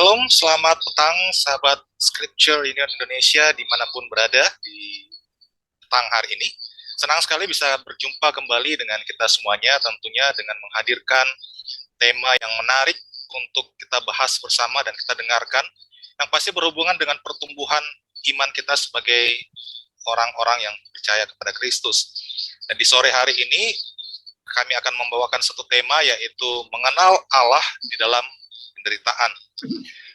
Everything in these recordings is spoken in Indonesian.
Shalom, selamat petang sahabat Scripture Union Indonesia dimanapun berada di petang hari ini. Senang sekali bisa berjumpa kembali dengan kita semuanya, tentunya dengan menghadirkan tema yang menarik untuk kita bahas bersama dan kita dengarkan, yang pasti berhubungan dengan pertumbuhan iman kita sebagai orang-orang yang percaya kepada Kristus. Dan di sore hari ini, kami akan membawakan satu tema, yaitu mengenal Allah di dalam penderitaan.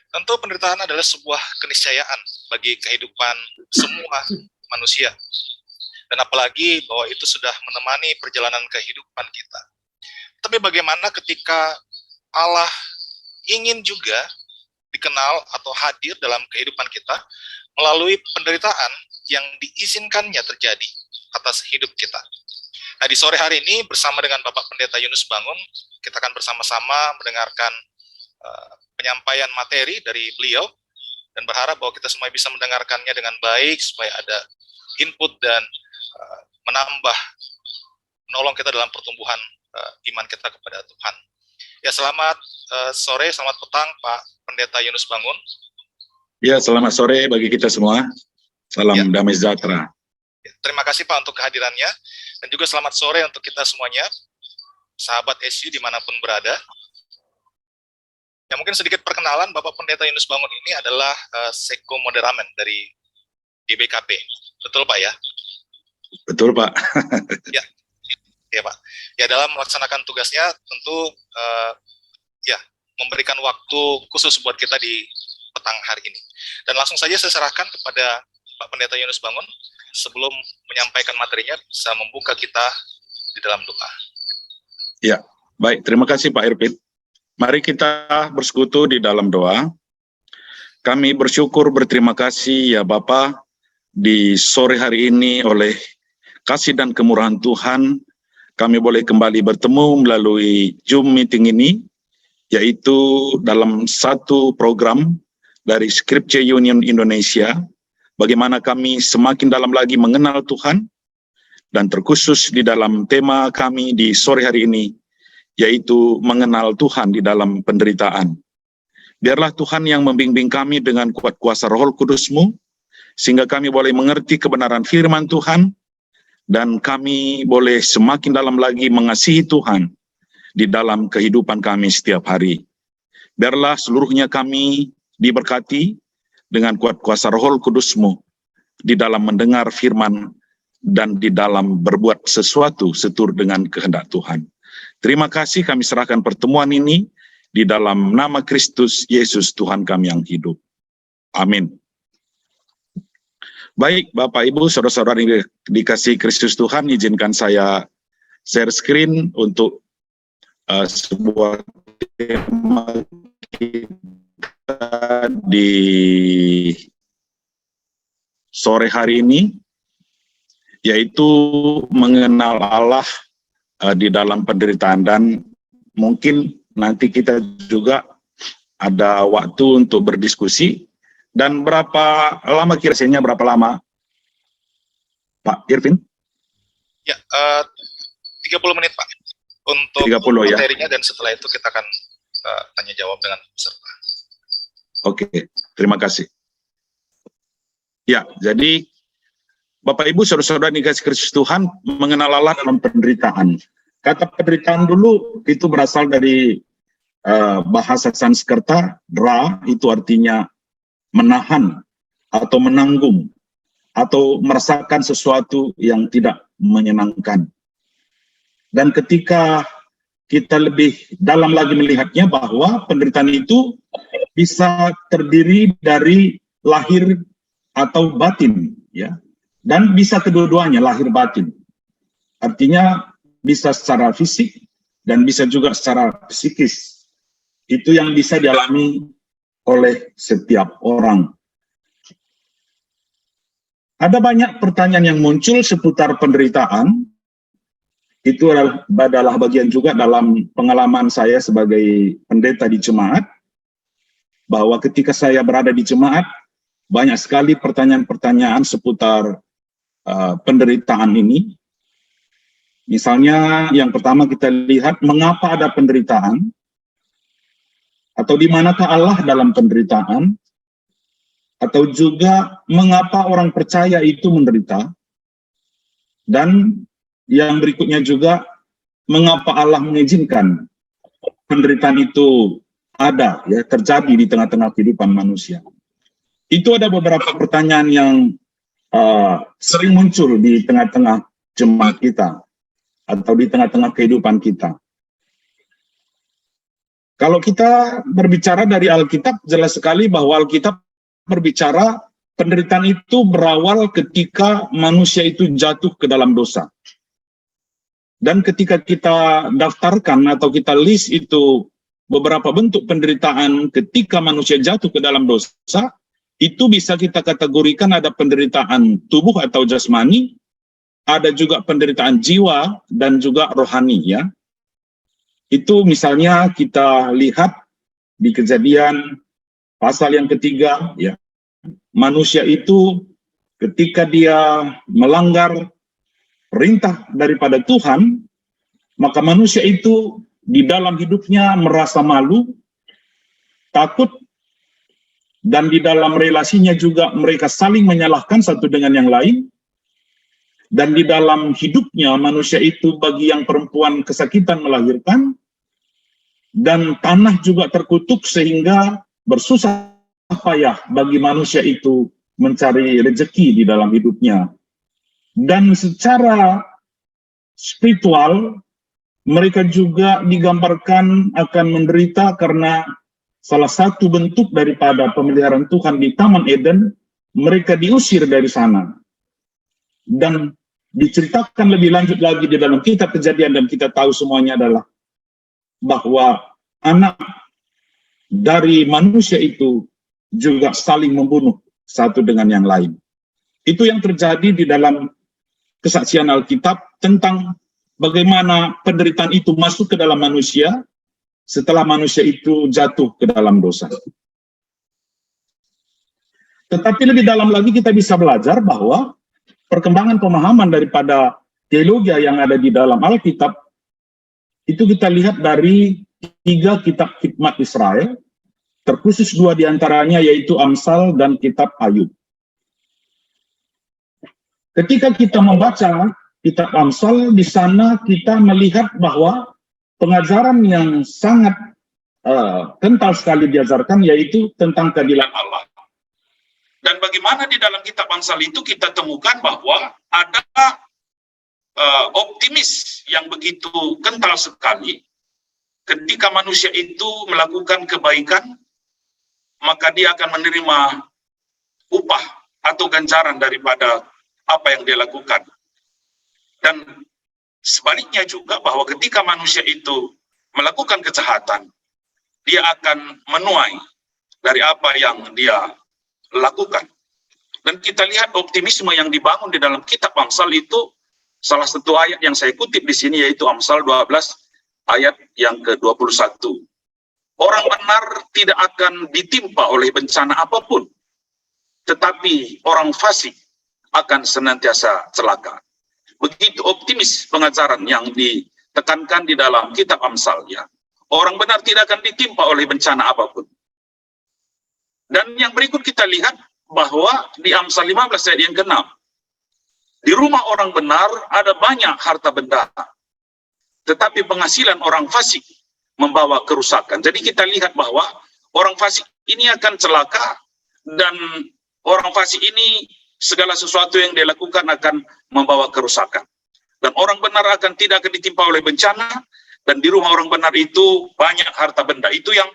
Tentu penderitaan adalah sebuah keniscayaan bagi kehidupan semua manusia. Dan apalagi bahwa itu sudah menemani perjalanan kehidupan kita. Tapi bagaimana ketika Allah ingin juga dikenal atau hadir dalam kehidupan kita melalui penderitaan yang diizinkannya terjadi atas hidup kita. Nah, di sore hari ini bersama dengan Bapak Pendeta Yunus Bangun, kita akan bersama-sama mendengarkan penyampaian materi dari beliau, dan berharap bahwa kita semua bisa mendengarkannya dengan baik, supaya ada input dan menolong kita dalam pertumbuhan iman kita kepada Tuhan. Ya, selamat sore, selamat petang Pak Pendeta Yunus Bangun. Ya, selamat sore bagi kita semua. Salam damai sejahtera. Ya, terima kasih Pak untuk kehadirannya, dan juga selamat sore untuk kita semuanya, sahabat SU dimanapun berada. Ya, mungkin sedikit perkenalan, Bapak Pendeta Yunus Bangun ini adalah Seko Moderamen dari GBKP. Betul Pak ya? Betul Pak. Ya Pak. Ya, dalam melaksanakan tugasnya tentu memberikan waktu khusus buat kita di petang hari ini. Dan langsung saja saya serahkan kepada Pak Pendeta Yunus Bangun sebelum menyampaikan materinya, bisa membuka kita di dalam doa. Ya, baik. Terima kasih Pak Irfit. Mari kita bersekutu di dalam doa. Kami bersyukur, berterima kasih ya Bapa, di sore hari ini oleh kasih dan kemurahan Tuhan, kami boleh kembali bertemu melalui Zoom meeting ini, yaitu dalam satu program dari Scripture Union Indonesia, bagaimana kami semakin dalam lagi mengenal Tuhan, dan terkhusus di dalam tema kami di sore hari ini, yaitu mengenal Tuhan di dalam penderitaan. Biarlah Tuhan yang membimbing kami dengan kuat kuasa Roh Kudus-Mu, sehingga kami boleh mengerti kebenaran firman Tuhan, dan kami boleh semakin dalam lagi mengasihi Tuhan di dalam kehidupan kami setiap hari. Biarlah seluruhnya kami diberkati dengan kuat kuasa Roh Kudus-Mu di dalam mendengar firman dan di dalam berbuat sesuatu seturut dengan kehendak Tuhan. Terima kasih, kami serahkan pertemuan ini di dalam nama Kristus Yesus Tuhan kami yang hidup. Amin. Baik, Bapak, Ibu, saudara-saudara yang dikasihi Kristus Tuhan, izinkan saya share screen untuk sebuah tema kita di sore hari ini, yaitu mengenal Allah di dalam penderitaan. Dan mungkin nanti kita juga ada waktu untuk berdiskusi. Dan berapa lama kiranya, berapa lama Pak Irvin? Ya, 30 menit Pak untuk 30, materinya, dan setelah itu kita akan tanya jawab dengan peserta. Oke, terima kasih. Ya, jadi Bapak Ibu saudara-saudara dikasihi Kristus Tuhan, mengenal Allah dalam penderitaan. Kata penderitaan dulu itu berasal dari bahasa Sanskerta, dra, itu artinya menahan atau menanggung atau merasakan sesuatu yang tidak menyenangkan. Dan ketika kita lebih dalam lagi melihatnya, bahwa penderitaan itu bisa terdiri dari lahir atau batin, ya. Dan bisa kedua-duanya, lahir batin. Artinya bisa secara fisik dan bisa juga secara psikis. Itu yang bisa dialami oleh setiap orang. Ada banyak pertanyaan yang muncul seputar penderitaan. Itu adalah bagian juga dalam pengalaman saya sebagai pendeta di jemaat, bahwa ketika saya berada di jemaat, banyak sekali pertanyaan-pertanyaan seputar penderitaan ini. Misalnya yang pertama kita lihat, mengapa ada penderitaan? Atau di manakah Allah dalam penderitaan? Atau juga mengapa orang percaya itu menderita? Dan yang berikutnya juga, mengapa Allah mengizinkan penderitaan itu ada, ya, terjadi di tengah-tengah kehidupan manusia? Itu ada beberapa pertanyaan yang sering muncul di tengah-tengah jemaat kita atau di tengah-tengah kehidupan kita. Kalau kita berbicara dari Alkitab, jelas sekali bahwa Alkitab berbicara penderitaan itu berawal ketika manusia itu jatuh ke dalam dosa. Dan ketika kita daftarkan atau kita list itu beberapa bentuk penderitaan ketika manusia jatuh ke dalam dosa, itu bisa kita kategorikan ada penderitaan tubuh atau jasmani, ada juga penderitaan jiwa dan juga rohani, ya. Itu misalnya kita lihat di Kejadian pasal yang ketiga, ya. Manusia itu ketika dia melanggar perintah daripada Tuhan, maka manusia itu di dalam hidupnya merasa malu, takut, dan di dalam relasinya juga mereka saling menyalahkan satu dengan yang lain. Dan di dalam hidupnya manusia itu bagi yang perempuan kesakitan melahirkan, dan tanah juga terkutuk sehingga bersusah payah bagi manusia itu mencari rezeki di dalam hidupnya. Dan secara spiritual mereka juga digambarkan akan menderita karena salah satu bentuk daripada pemeliharaan Tuhan di Taman Eden, mereka diusir dari sana. Dan diceritakan lebih lanjut lagi di dalam kitab Kejadian, dan kita tahu semuanya adalah bahwa anak dari manusia itu juga saling membunuh satu dengan yang lain. Itu yang terjadi di dalam kesaksian Alkitab tentang bagaimana penderitaan itu masuk ke dalam manusia setelah manusia itu jatuh ke dalam dosa. Tetapi lebih dalam lagi kita bisa belajar bahwa perkembangan pemahaman daripada teologi yang ada di dalam Alkitab itu kita lihat dari 3 kitab hikmat Israel, terkhusus 2 diantaranya yaitu Amsal dan kitab Ayub. Ketika kita membaca kitab Amsal, di sana kita melihat bahwa pengajaran yang sangat kental sekali diajarkan yaitu tentang keadilan Allah. Dan bagaimana di dalam kitab Amsal itu kita temukan bahwa ada optimis yang begitu kental sekali. Ketika manusia itu melakukan kebaikan, maka dia akan menerima upah atau ganjaran daripada apa yang dia lakukan. Dan sebaliknya juga bahwa ketika manusia itu melakukan kejahatan, dia akan menuai dari apa yang dia lakukan. Dan kita lihat optimisme yang dibangun di dalam kitab Amsal itu, salah satu ayat yang saya kutip di sini yaitu Amsal 12 ayat yang ke-21. Orang benar tidak akan ditimpa oleh bencana apapun, tetapi orang fasik akan senantiasa celaka. Begitu optimis pengajaran yang ditekankan di dalam kitab Amsal, ya. Orang benar tidak akan ditimpa oleh bencana apapun. Dan yang berikut kita lihat bahwa di Amsal 15 ayat yang ke-6, di rumah orang benar ada banyak harta benda, tetapi penghasilan orang fasik membawa kerusakan. Jadi kita lihat bahwa orang fasik ini akan celaka, dan orang fasik ini segala sesuatu yang dia lakukan akan membawa kerusakan. Dan orang benar tidak akan ditimpa oleh bencana, dan di rumah orang benar itu banyak harta benda. Itu yang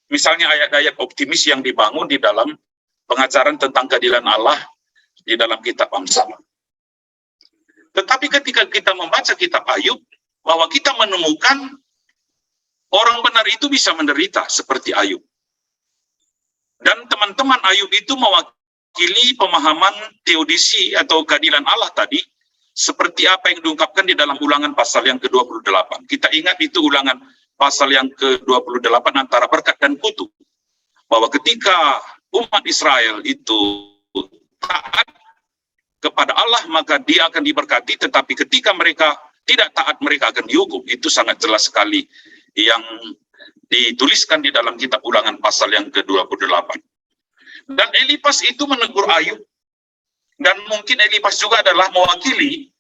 misalnya ayat-ayat optimis yang dibangun di dalam pengajaran tentang keadilan Allah di dalam kitab Amsal. Tetapi ketika kita membaca kitab Ayub, bahwa kita menemukan orang benar itu bisa menderita seperti Ayub. Dan teman-teman, Ayub itu mewakili pemahaman teodisi atau keadilan Allah tadi, seperti apa yang diungkapkan di dalam Ulangan pasal yang ke-28. Kita ingat itu Ulangan pasal yang ke-28 antara berkat dan kutuk. Bahwa ketika umat Israel itu taat kepada Allah, maka dia akan diberkati, tetapi ketika mereka tidak taat, mereka akan dihukum. Itu sangat jelas sekali yang dituliskan di dalam kitab Ulangan pasal yang ke-28. Dan Elifas itu menegur Ayub, dan mungkin Elifas juga adalah mewakili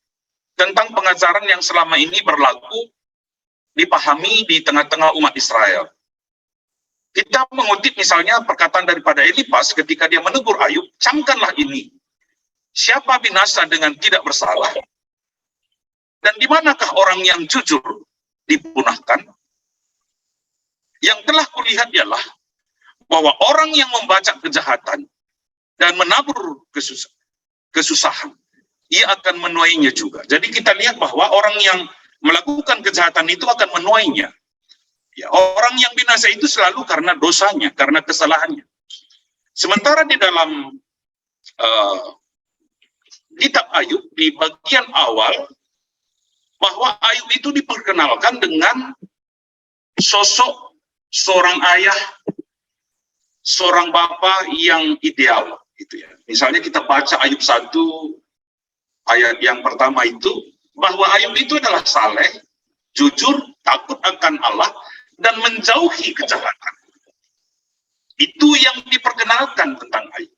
tentang pengajaran yang selama ini berlaku dipahami di tengah-tengah umat Israel. Kita mengutip misalnya perkataan daripada Elifas ketika dia menegur Ayub, camkanlah ini, siapa binasa dengan tidak bersalah? Dan di manakah orang yang jujur dipunahkan? Yang telah kulihat ialah bahwa orang yang membaca kejahatan dan menabur kesusahan, ia akan menuainya juga. Jadi kita lihat bahwa orang yang melakukan kejahatan itu akan menuainya. Ya, orang yang binasa itu selalu karena dosanya, karena kesalahannya. Sementara di dalam kitab Ayub, di bagian awal, bahwa Ayub itu diperkenalkan dengan sosok seorang ayah, seorang bapak yang ideal, gitu ya. Misalnya kita baca Ayub 1 ayat yang pertama itu, bahwa Ayub itu adalah saleh, jujur, takut akan Allah, dan menjauhi kejahatan. Itu yang diperkenalkan tentang Ayub.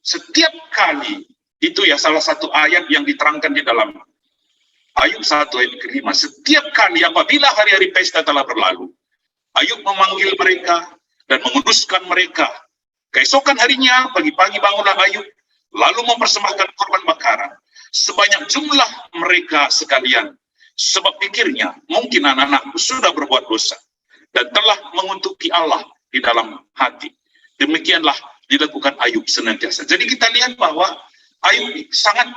Setiap kali, itu ya salah satu ayat yang diterangkan di dalam Ayub 1 ayat ke-5, setiap kali apabila hari-hari pesta telah berlalu, Ayub memanggil mereka dan menguduskan mereka. Keesokan harinya, pagi-pagi bangunlah Ayub, lalu mempersembahkan korban bakaran sebanyak jumlah mereka sekalian. Sebab pikirnya, mungkin anak-anakku sudah berbuat dosa dan telah menguntuki Allah di dalam hati. Demikianlah dilakukan Ayub senantiasa. Jadi kita lihat bahwa Ayub sangat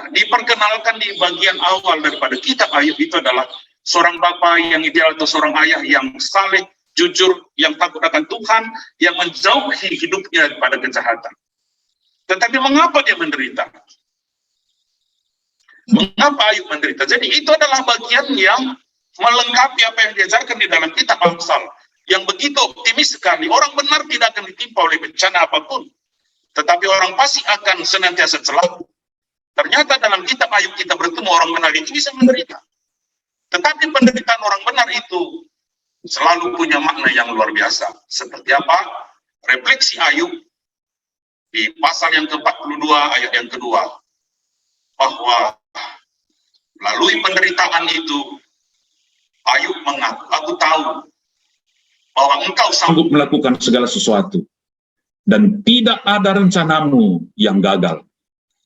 diperkenalkan di bagian awal daripada kitab Ayub itu adalah seorang bapak yang ideal atau seorang ayah yang saleh, jujur, yang takut akan Tuhan, yang menjauhi hidupnya daripada kejahatan. Tetapi mengapa dia menderita? Mengapa Ayub menderita? Jadi itu adalah bagian yang melengkapi apa yang diajarkan di dalam kitab Amsal, yang begitu optimis sekali. Orang benar tidak akan ditimpa oleh bencana apapun, tetapi orang fasik akan senantiasa celaka. Ternyata dalam kitab Ayub kita bertemu orang benar itu bisa menderita. Tetapi penderitaan orang benar itu selalu punya makna yang luar biasa. Seperti apa? Refleksi Ayub di pasal yang ke-42 ayat yang kedua, bahwa melalui penderitaan itu Ayub mengaku, aku tahu bahwa engkau sanggup melakukan segala sesuatu dan tidak ada rencanamu yang gagal.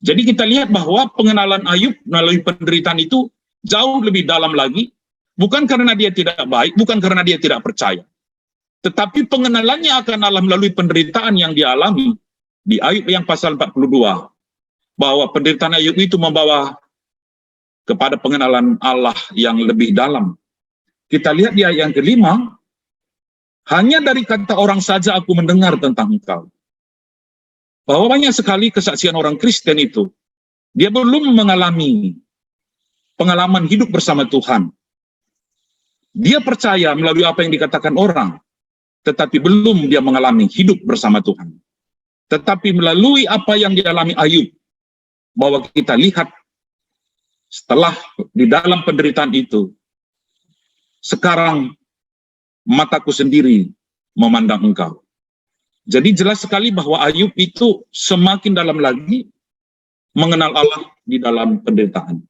Jadi kita lihat bahwa pengenalan Ayub melalui penderitaan itu jauh lebih dalam lagi, bukan karena dia tidak baik, bukan karena dia tidak percaya, tetapi pengenalannya akan Allah melalui penderitaan yang dia alami di Ayub yang pasal 42, bahwa penderitaan Ayub itu membawa kepada pengenalan Allah yang lebih dalam. Kita lihat di ayat yang ke-5, hanya dari kata orang saja aku mendengar tentang engkau. Bahwa banyak sekali kesaksian orang Kristen itu, dia belum mengalami pengalaman hidup bersama Tuhan. Dia percaya melalui apa yang dikatakan orang, tetapi belum dia mengalami hidup bersama Tuhan. Tetapi melalui apa yang dialami Ayub, bahwa kita lihat setelah di dalam penderitaan itu, sekarang mataku sendiri memandang engkau. Jadi jelas sekali bahwa Ayub itu semakin dalam lagi mengenal Allah di dalam penderitaan.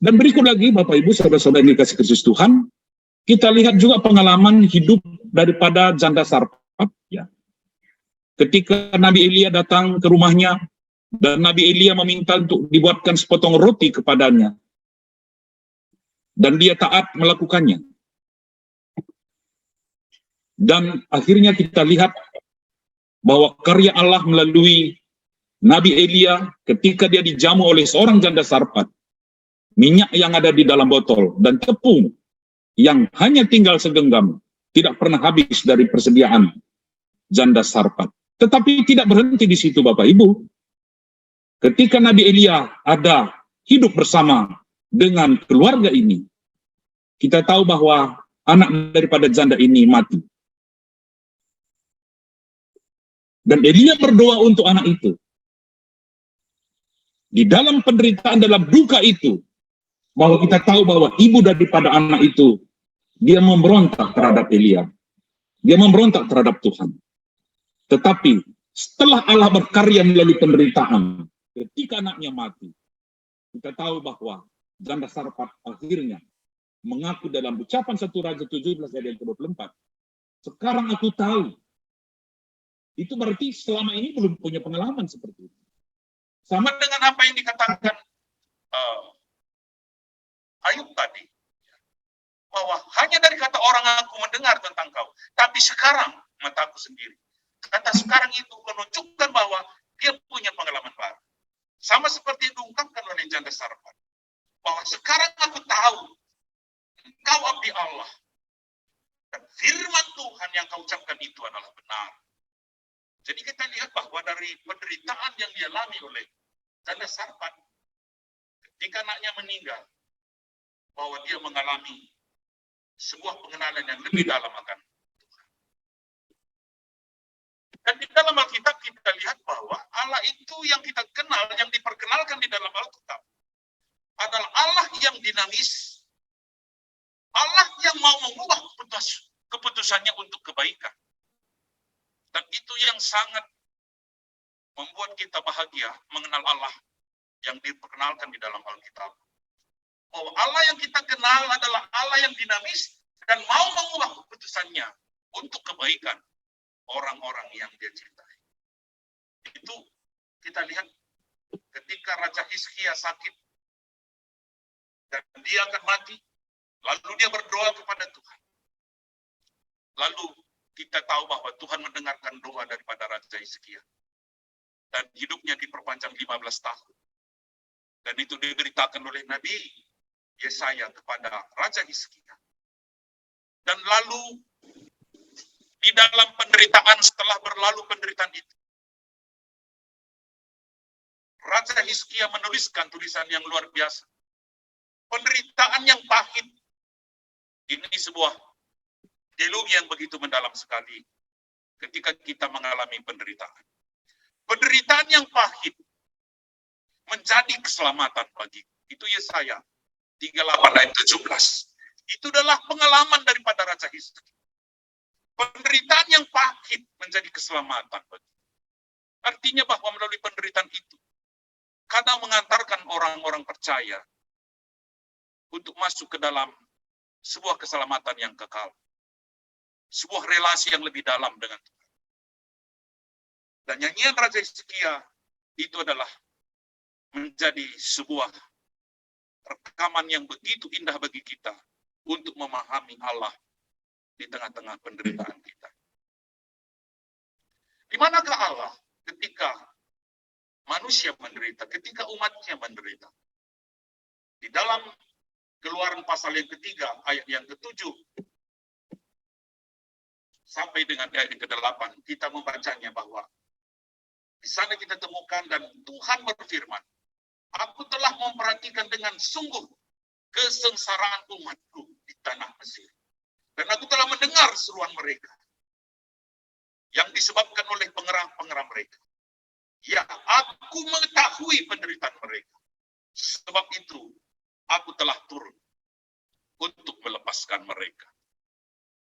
Dan berikut lagi, Bapak Ibu, saudara-saudara yang dikasih Kristus Tuhan, kita lihat juga pengalaman hidup daripada janda Sarfat. Ya. Ketika Nabi Elia datang ke rumahnya, dan Nabi Elia meminta untuk dibuatkan sepotong roti kepadanya, dan dia taat melakukannya. Dan akhirnya kita lihat bahwa karya Allah melalui Nabi Elia ketika dia dijamu oleh seorang janda Sarfat. Minyak yang ada di dalam botol dan tepung yang hanya tinggal segenggam tidak pernah habis dari persediaan janda Sarfat. Tetapi tidak berhenti di situ, Bapak Ibu. Ketika Nabi Elia ada hidup bersama dengan keluarga ini, kita tahu bahwa anak daripada janda ini mati. Dan Elia berdoa untuk anak itu. Di dalam penderitaan, dalam duka itu, bahwa kita tahu bahwa ibu daripada anak itu Dia memberontak terhadap Elia. Dia memberontak terhadap Tuhan. Tetapi setelah Allah berkarya melalui penderitaan, ketika anaknya mati, kita tahu bahwa janda Sarfat akhirnya mengaku dalam ucapan 1 Raja 17 ayat 24. Sekarang aku tahu. Itu berarti selama ini belum punya pengalaman seperti itu. Sama dengan apa yang dikatakan Ayub tadi, bahwa hanya dari kata orang aku mendengar tentang kau, tapi sekarang mataku sendiri. Kata sekarang itu menunjukkan bahwa dia punya pengalaman baru. Sama seperti yang diungkapkan oleh janda Sarfat, bahwa sekarang aku tahu engkau abdi Allah, dan firman Tuhan yang kau ucapkan itu adalah benar. Jadi kita lihat bahwa dari penderitaan yang dialami oleh janda Sarfat ketika anaknya meninggal, bahwa dia mengalami sebuah pengenalan yang lebih dalam akan Tuhan. Dan di dalam Alkitab kita lihat bahwa Allah itu yang kita kenal, yang diperkenalkan di dalam Alkitab adalah Allah yang dinamis, Allah yang mau mengubah keputusannya untuk kebaikan. Dan itu yang sangat membuat kita bahagia mengenal Allah yang diperkenalkan di dalam Alkitab. Bahwa Allah yang kita kenal adalah Allah yang dinamis dan mau mengubah keputusannya untuk kebaikan orang-orang yang dia cintai. Itu kita lihat ketika Raja Hizkia sakit dan dia akan mati, lalu dia berdoa kepada Tuhan. Lalu kita tahu bahwa Tuhan mendengarkan doa daripada Raja Hizkia. Dan hidupnya diperpanjang 15 tahun. Dan itu diberitakan oleh Nabi Yesaya kepada Raja Hizkia. Dan lalu di dalam penderitaan, setelah berlalu penderitaan itu, Raja Hizkia menuliskan tulisan yang luar biasa. Penderitaan yang pahit. Ini sebuah teologi yang begitu mendalam sekali ketika kita mengalami penderitaan. Penderitaan yang pahit menjadi keselamatan bagi. Itu Yesaya 38 ayat 17. Itu adalah pengalaman daripada Raja Hizkia. Penderitaan yang pahit menjadi keselamatan bagi. Artinya bahwa melalui penderitaan itu, kadang mengantarkan orang-orang percaya untuk masuk ke dalam sebuah keselamatan yang kekal. Sebuah relasi yang lebih dalam dengan Tuhan. Dan nyanyian Raja Hizkia itu adalah menjadi sebuah rekaman yang begitu indah bagi kita untuk memahami Allah di tengah-tengah penderitaan kita. Di manakah Allah ketika manusia menderita, ketika umatnya menderita? Di dalam Keluaran pasal yang ketiga, ayat yang ke-7, sampai dengan ayat yang ke-8, kita membacanya bahwa di sana kita temukan dan Tuhan berfirman, aku telah memperhatikan dengan sungguh kesengsaraan umatku di tanah Mesir. Dan aku telah mendengar seruan mereka yang disebabkan oleh pengerang-pengerang mereka. Ya, aku mengetahui penderitaan mereka. Sebab itu, aku telah turun untuk melepaskan mereka.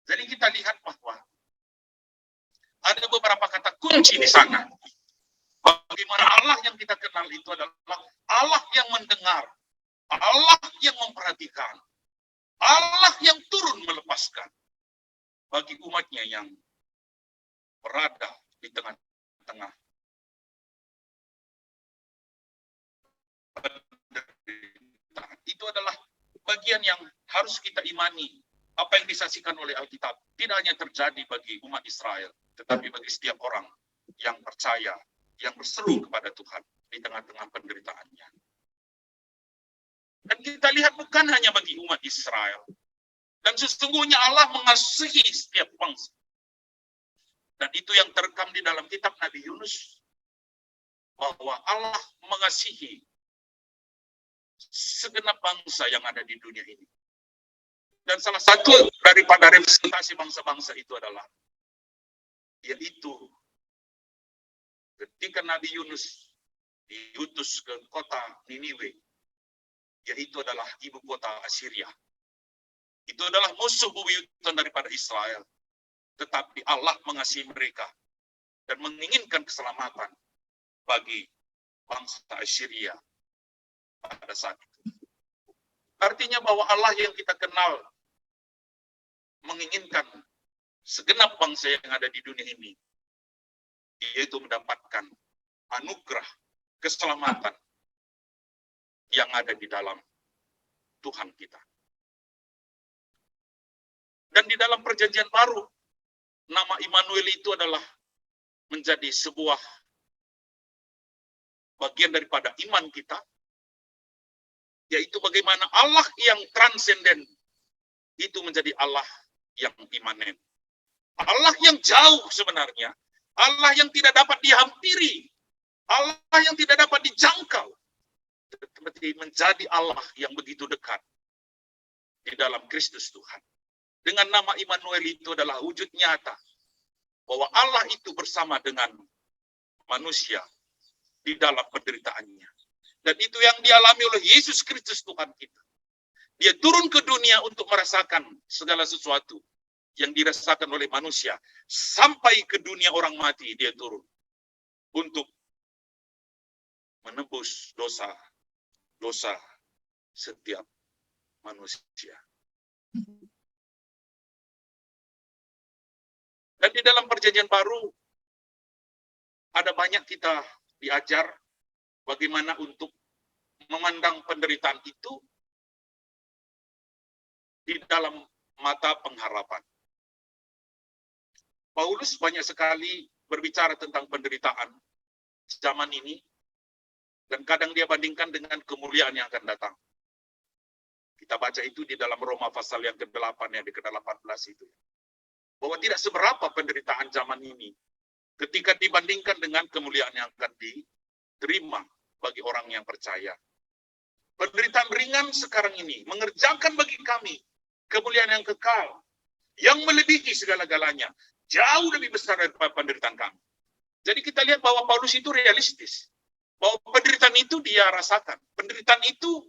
Jadi kita lihat bahwa ada beberapa kata kunci di sana. Bagaimana Allah yang kita kenal itu adalah Allah yang mendengar, Allah yang memperhatikan, Allah yang turun melepaskan bagi umatnya yang berada di tengah-tengah. Itu adalah bagian yang harus kita imani. Apa yang disaksikan oleh Alkitab tidak hanya terjadi bagi umat Israel, tetapi bagi setiap orang yang percaya, yang berseru kepada Tuhan di tengah-tengah penderitaannya. Dan kita lihat bukan hanya bagi umat Israel. Dan sesungguhnya Allah mengasihi setiap bangsa. Dan itu yang terekam di dalam kitab Nabi Yunus. Bahwa Allah mengasihi segenap bangsa yang ada di dunia ini. Dan salah satu daripada representasi bangsa-bangsa itu adalah, yaitu ketika Nabi Yunus diutus ke kota Niniwe, yaitu adalah ibu kota Assyria. Itu adalah musuh bebuyutan daripada Israel. Tetapi Allah mengasihi mereka dan menginginkan keselamatan bagi bangsa Assyria pada saat itu. Artinya bahwa Allah yang kita kenal menginginkan segenap bangsa yang ada di dunia ini, yaitu mendapatkan anugerah keselamatan yang ada di dalam Tuhan kita. Dan di dalam perjanjian baru, nama Immanuel itu adalah menjadi sebuah bagian daripada iman kita, yaitu bagaimana Allah yang transenden itu menjadi Allah yang imanen. Allah yang jauh sebenarnya, Allah yang tidak dapat dihampiri, Allah yang tidak dapat dijangkau, tetapi menjadi Allah yang begitu dekat di dalam Kristus Tuhan. Dengan nama Immanuel itu adalah wujud nyata bahwa Allah itu bersama dengan manusia di dalam penderitaannya. Dan itu yang dialami oleh Yesus Kristus Tuhan kita. Dia turun ke dunia untuk merasakan segala sesuatu yang dirasakan oleh manusia. Sampai ke dunia orang mati dia turun untuk menebus dosa setiap manusia. Dan di dalam perjanjian baru ada banyak kita diajar bagaimana untuk memandang penderitaan itu di dalam mata pengharapan. Paulus banyak sekali berbicara tentang penderitaan zaman ini, dan kadang dia bandingkan dengan kemuliaan yang akan datang. Kita baca itu di dalam Roma pasal yang ke-8 yang di ke-18 itu. Bahwa tidak seberapa penderitaan zaman ini ketika dibandingkan dengan kemuliaan yang akan diterima bagi orang yang percaya. Penderitaan ringan sekarang ini mengerjakan bagi kami kemuliaan yang kekal, yang melebihi segala-galanya, jauh lebih besar daripada penderitaan kami. Jadi kita lihat bahwa Paulus itu realistis, bahwa penderitaan itu dia rasakan, penderitaan itu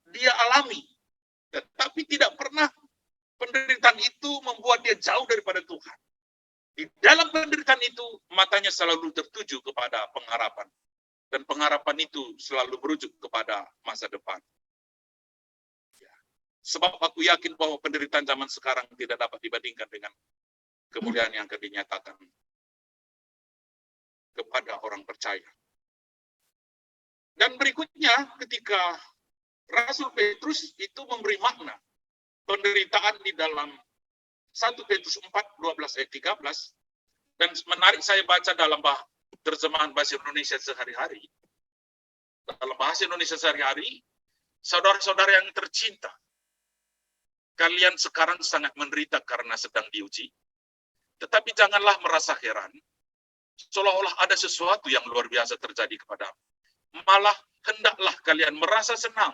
dia alami, tetapi tidak pernah penderitaan itu membuat dia jauh daripada Tuhan. Di dalam penderitaan itu, matanya selalu tertuju kepada pengharapan. Dan pengharapan itu selalu merujuk kepada masa depan. Ya. Sebab aku yakin bahwa penderitaan zaman sekarang tidak dapat dibandingkan dengan kemuliaan yang akan dinyatakan kepada orang percaya. Dan berikutnya, ketika Rasul Petrus itu memberi makna penderitaan di dalam 1 Petrus 4, 12 ayat 13, dan menarik saya baca dalam terjemahan bahasa Indonesia sehari-hari. Dalam bahasa Indonesia sehari-hari, saudara-saudara yang tercinta, kalian sekarang sangat menderita karena sedang diuji, tetapi janganlah merasa heran, seolah-olah ada sesuatu yang luar biasa terjadi kepadamu. Malah hendaklah kalian merasa senang,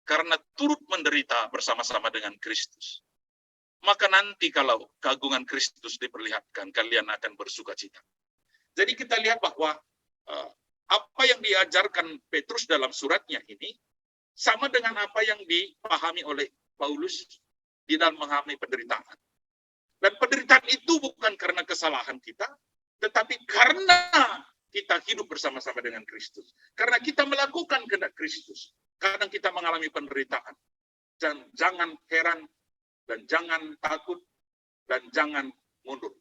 karena turut menderita bersama-sama dengan Kristus. Maka nanti kalau keagungan Kristus diperlihatkan, kalian akan bersuka cita. Jadi kita lihat bahwa apa yang diajarkan Petrus dalam suratnya ini, sama dengan apa yang dipahami oleh Paulus di dalam mengalami penderitaan. Dan penderitaan itu bukan karena kesalahan kita, tetapi karena kita hidup bersama-sama dengan Kristus. Karena kita melakukan kehendak Kristus. Kadang kita mengalami penderitaan. Dan jangan heran, dan jangan takut, dan jangan mundur.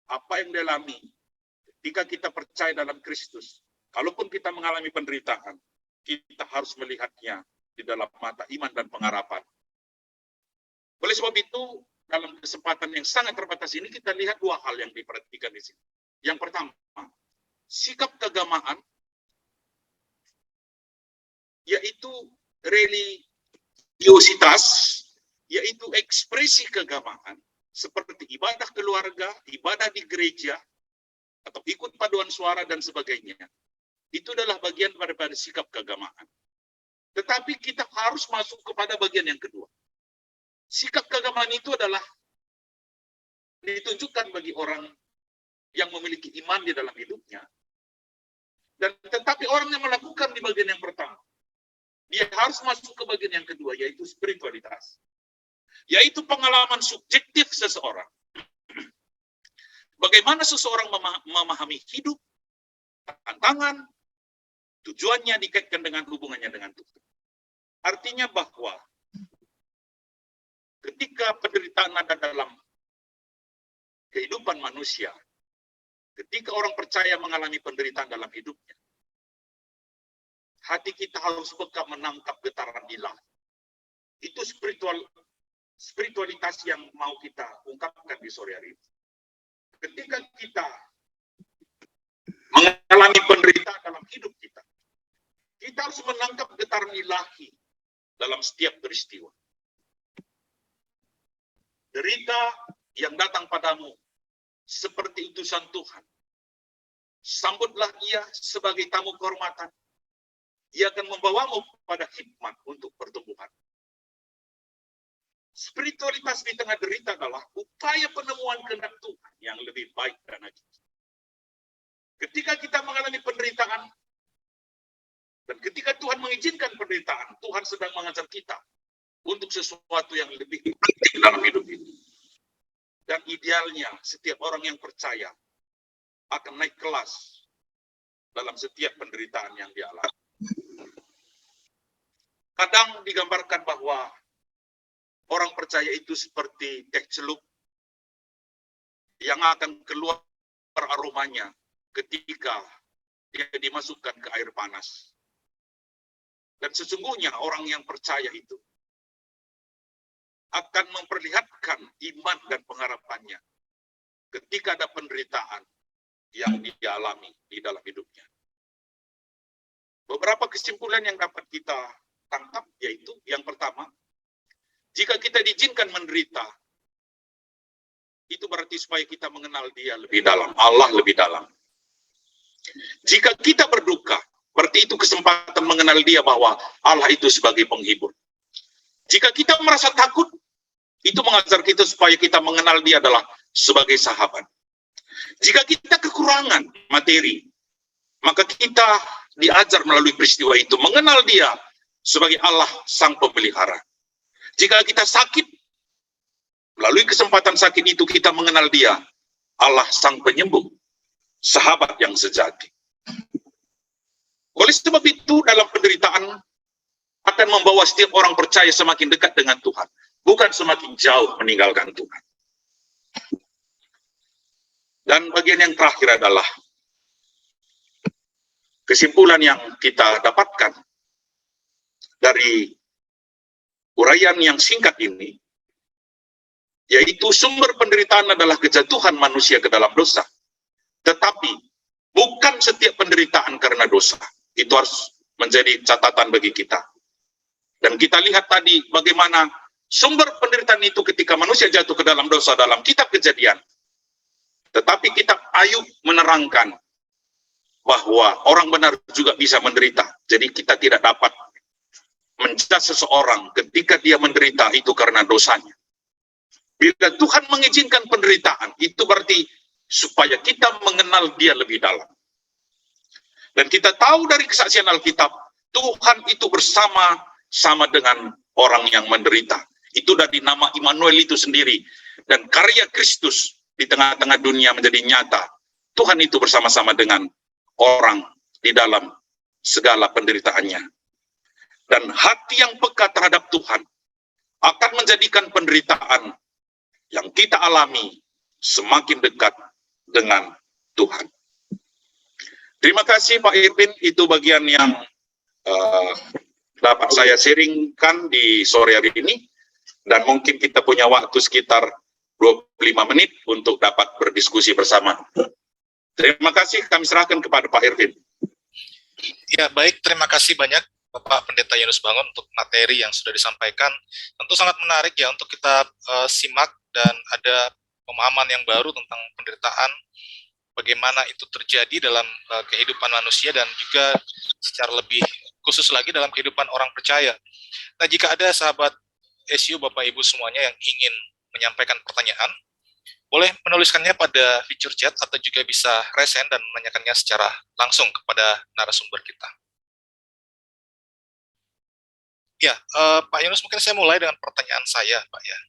Apa yang dialami ketika kita percaya dalam Kristus, kalaupun kita mengalami penderitaan, kita harus melihatnya di dalam mata iman dan pengharapan. Oleh sebab itu, dalam kesempatan yang sangat terbatas ini, kita lihat dua hal yang diperhatikan di sini. Yang pertama, sikap keagamaan, yaitu religiositas, yaitu ekspresi keagamaan, seperti ibadah keluarga, ibadah di gereja, atau ikut paduan suara dan sebagainya. Itu adalah bagian daripada sikap keagamaan. Tetapi kita harus masuk kepada bagian yang kedua. Sikap keagamaan itu adalah ditunjukkan bagi orang yang memiliki iman di dalam hidupnya. Dan tetapi orang yang melakukan di bagian yang pertama, dia harus masuk ke bagian yang kedua, yaitu spiritualitas. Yaitu pengalaman subjektif seseorang. Bagaimana seseorang memahami hidup, tantangan, tujuannya dikaitkan dengan hubungannya dengan Tuhan. Artinya bahwa ketika penderitaan ada dalam kehidupan manusia, ketika orang percaya mengalami penderitaan dalam hidupnya, hati kita harus peka menangkap getaran ilahi. Itu spiritualitas yang mau kita ungkapkan di sore hari ini. Ketika kita mengalami penderitaan dalam hidup kita, kita harus menangkap getaran ilahi dalam setiap peristiwa. Derita yang datang padamu seperti utusan Tuhan. Sambutlah ia sebagai tamu kehormatan. Ia akan membawamu pada hikmat untuk pertumbuhan. Spiritualitas di tengah derita adalah upaya penemuan kehendak Tuhan yang lebih baik dan hakiki. Ketika kita mengalami penderitaan, dan ketika Tuhan mengizinkan penderitaan, Tuhan sedang mengajar kita untuk sesuatu yang lebih penting dalam hidup ini. Dan idealnya, setiap orang yang percaya akan naik kelas dalam setiap penderitaan yang dialami. Kadang digambarkan bahwa orang percaya itu seperti teh celup yang akan keluar aromanya ketika dia dimasukkan ke air panas. Dan sesungguhnya orang yang percaya itu akan memperlihatkan iman dan pengharapannya ketika ada penderitaan yang dia alami di dalam hidupnya. Beberapa kesimpulan yang dapat kita tangkap yaitu yang pertama, jika kita diizinkan menderita, itu berarti supaya kita mengenal Dia lebih dalam, Allah lebih dalam. Jika kita berduka, berarti itu kesempatan mengenal Dia bahwa Allah itu sebagai penghibur. Jika kita merasa takut, itu mengajar kita supaya kita mengenal Dia adalah sebagai sahabat. Jika kita kekurangan materi, maka kita diajar melalui peristiwa itu mengenal Dia sebagai Allah Sang Pemelihara. Jika kita sakit, melalui kesempatan sakit itu kita mengenal Dia, Allah Sang Penyembuh, sahabat yang sejati. Oleh sebab itu, dalam penderitaan akan membawa setiap orang percaya semakin dekat dengan Tuhan, bukan semakin jauh meninggalkan Tuhan. Dan bagian yang terakhir adalah kesimpulan yang kita dapatkan dari uraian yang singkat ini, yaitu sumber penderitaan adalah kejatuhan manusia ke dalam dosa. Tetapi bukan setiap penderitaan karena dosa. Itu harus menjadi catatan bagi kita. Dan kita lihat tadi bagaimana sumber penderitaan itu ketika manusia jatuh ke dalam dosa dalam kitab Kejadian. Tetapi kitab Ayub menerangkan bahwa orang benar juga bisa menderita. Jadi kita tidak dapat menjudge seseorang ketika dia menderita itu karena dosanya. Bila Tuhan mengizinkan penderitaan, itu berarti supaya kita mengenal Dia lebih dalam. Dan kita tahu dari kesaksian Alkitab, Tuhan itu bersama-sama dengan orang yang menderita. Itu dari nama Immanuel itu sendiri. Dan karya Kristus di tengah-tengah dunia menjadi nyata. Tuhan itu bersama-sama dengan orang di dalam segala penderitaannya. Dan hati yang peka terhadap Tuhan akan menjadikan penderitaan yang kita alami semakin dekat dengan Tuhan. Terima kasih Pak Irvin, itu bagian yang dapat saya sharingkan di sore hari ini. Dan mungkin kita punya waktu sekitar 25 menit untuk dapat berdiskusi bersama. Terima kasih, kami serahkan kepada Pak Irvin. Ya, baik, terima kasih banyak Bapak Pendeta Yunus Bangun untuk materi yang sudah disampaikan. Tentu sangat menarik ya untuk kita simak dan ada pemahaman yang baru tentang penderitaan, bagaimana itu terjadi dalam kehidupan manusia dan juga secara lebih khusus lagi dalam kehidupan orang percaya. Nah, jika ada sahabat SU Bapak Ibu semuanya yang ingin menyampaikan pertanyaan, boleh menuliskannya pada fitur chat atau juga bisa resen dan menanyakannya secara langsung kepada narasumber kita. Ya, Pak Yunus, mungkin saya mulai dengan pertanyaan saya, Pak ya.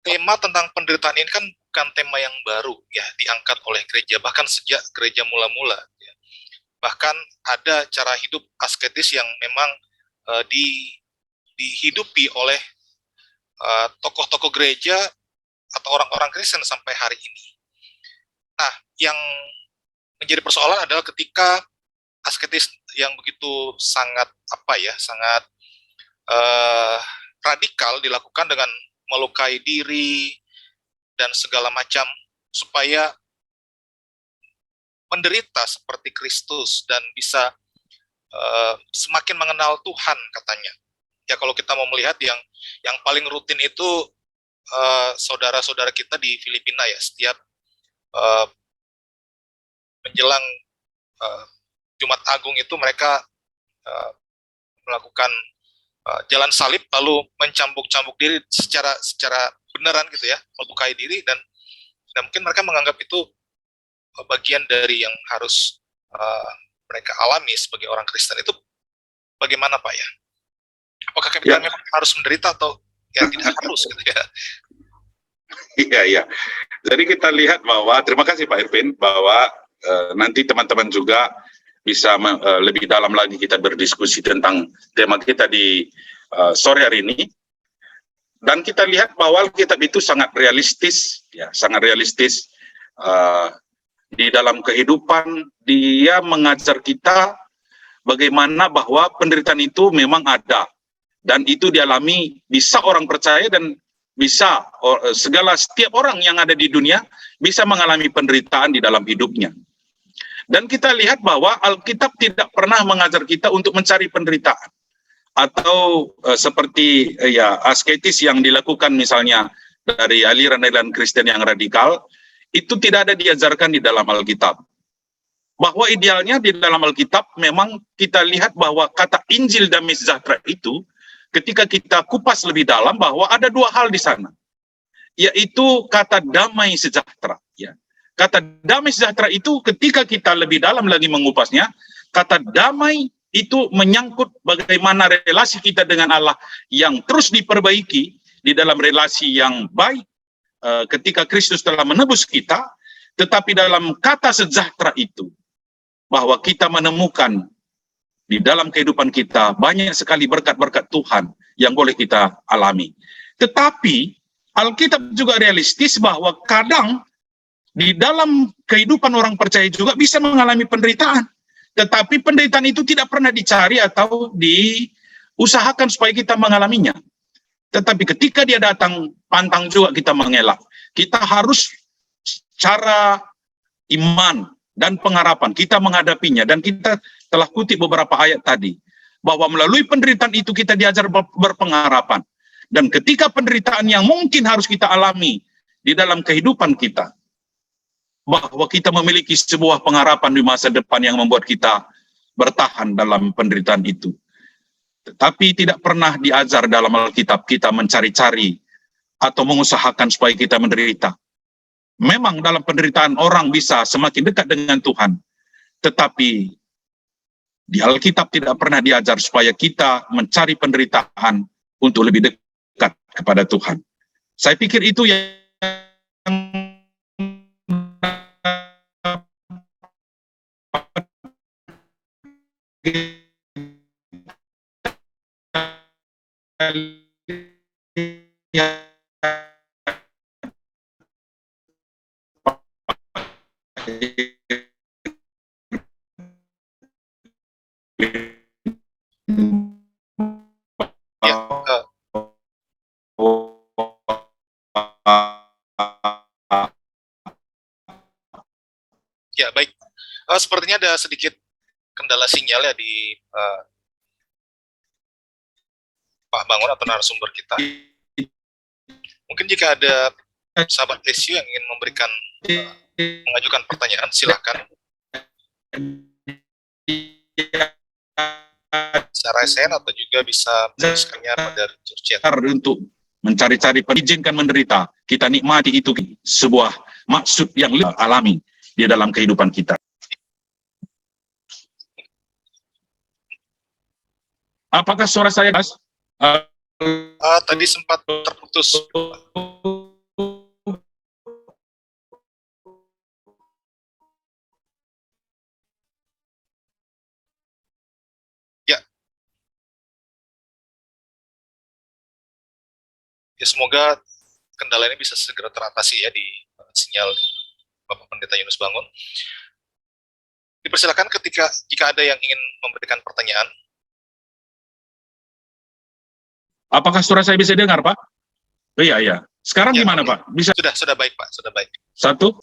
Tema tentang penderitaan ini kan bukan tema yang baru ya, diangkat oleh gereja, bahkan sejak gereja mula-mula. Ya. Bahkan ada cara hidup asketis yang memang dihidupi oleh tokoh-tokoh gereja atau orang-orang Kristen sampai hari ini. Nah, yang menjadi persoalan adalah ketika asketis yang begitu sangat sangat radikal dilakukan dengan melukai diri dan segala macam supaya menderita seperti Kristus dan bisa semakin mengenal Tuhan katanya. Ya kalau kita mau melihat yang paling rutin itu saudara-saudara kita di Filipina ya, setiap menjelang Jumat Agung itu mereka melakukan jalan salib lalu mencambuk-cambuk diri secara beneran gitu ya, melukai diri dan mungkin mereka menganggap itu bagian dari yang harus mereka alami sebagai orang Kristen. Itu bagaimana Pak ya? Apakah kita memang harus menderita atau ya tidak harus gitu ya? Iya. Jadi kita lihat bahwa, terima kasih Pak Irvin, bahwa nanti teman-teman juga bisa lebih dalam lagi kita berdiskusi tentang tema kita di sore hari ini. Dan kita lihat bahwa Alkitab itu sangat realistis, ya, sangat realistis di dalam kehidupan. Dia mengajar kita bagaimana bahwa penderitaan itu memang ada dan itu dialami bisa orang percaya dan bisa setiap orang yang ada di dunia bisa mengalami penderitaan di dalam hidupnya. Dan kita lihat bahwa Alkitab tidak pernah mengajar kita untuk mencari penderitaan atau seperti ya asketis yang dilakukan misalnya dari aliran-aliran Kristen yang radikal, itu tidak ada diajarkan di dalam Alkitab. Bahwa idealnya di dalam Alkitab memang kita lihat bahwa kata Injil damai sejahtera itu ketika kita kupas lebih dalam bahwa ada dua hal di sana, yaitu kata damai sejahtera. Ya. Kata damai sejahtera itu ketika kita lebih dalam lagi mengupasnya, kata damai itu menyangkut bagaimana relasi kita dengan Allah yang terus diperbaiki di dalam relasi yang baik ketika Kristus telah menebus kita, tetapi dalam kata sejahtera itu, bahwa kita menemukan di dalam kehidupan kita banyak sekali berkat-berkat Tuhan yang boleh kita alami. Tetapi Alkitab juga realistis bahwa kadang di dalam kehidupan orang percaya juga bisa mengalami penderitaan. Tetapi penderitaan itu tidak pernah dicari atau diusahakan supaya kita mengalaminya. Tetapi ketika dia datang, pantang juga kita mengelak. Kita harus cara iman dan pengharapan kita menghadapinya, dan kita telah kutip beberapa ayat tadi bahwa melalui penderitaan itu kita diajar berpengharapan, dan ketika penderitaan yang mungkin harus kita alami di dalam kehidupan kita, bahwa kita memiliki sebuah pengharapan di masa depan yang membuat kita bertahan dalam penderitaan itu. Tetapi tidak pernah diajar dalam Alkitab kita mencari-cari atau mengusahakan supaya kita menderita. Memang dalam penderitaan orang bisa semakin dekat dengan Tuhan, tetapi di Alkitab tidak pernah diajar supaya kita mencari penderitaan untuk lebih dekat kepada Tuhan. Saya pikir itu yang Ya, baik. Sepertinya ada sedikit kendala sinyal ya di Pak Bangun atau narasumber kita. Mungkin jika ada sahabat SU yang ingin memberikan mengajukan pertanyaan, silakan. Bisa resen atau juga bisa menuliskannya pada chat. Untuk mencari-cari pengizinkan menderita, kita nikmati itu sebuah maksud yang alami di dalam kehidupan kita. Apakah suara saya jelas? Tadi sempat terputus. Ya. Ya, semoga kendala ini bisa segera teratasi ya di sinyal Bapak Pendeta Yunus Bangun. Dipersilakan jika ada yang ingin memberikan pertanyaan. Apakah suara saya bisa dengar, Pak? Iya, iya. Sekarang Ya, gimana, Pak? Bisa? Sudah baik, Pak. Sudah baik. Satu?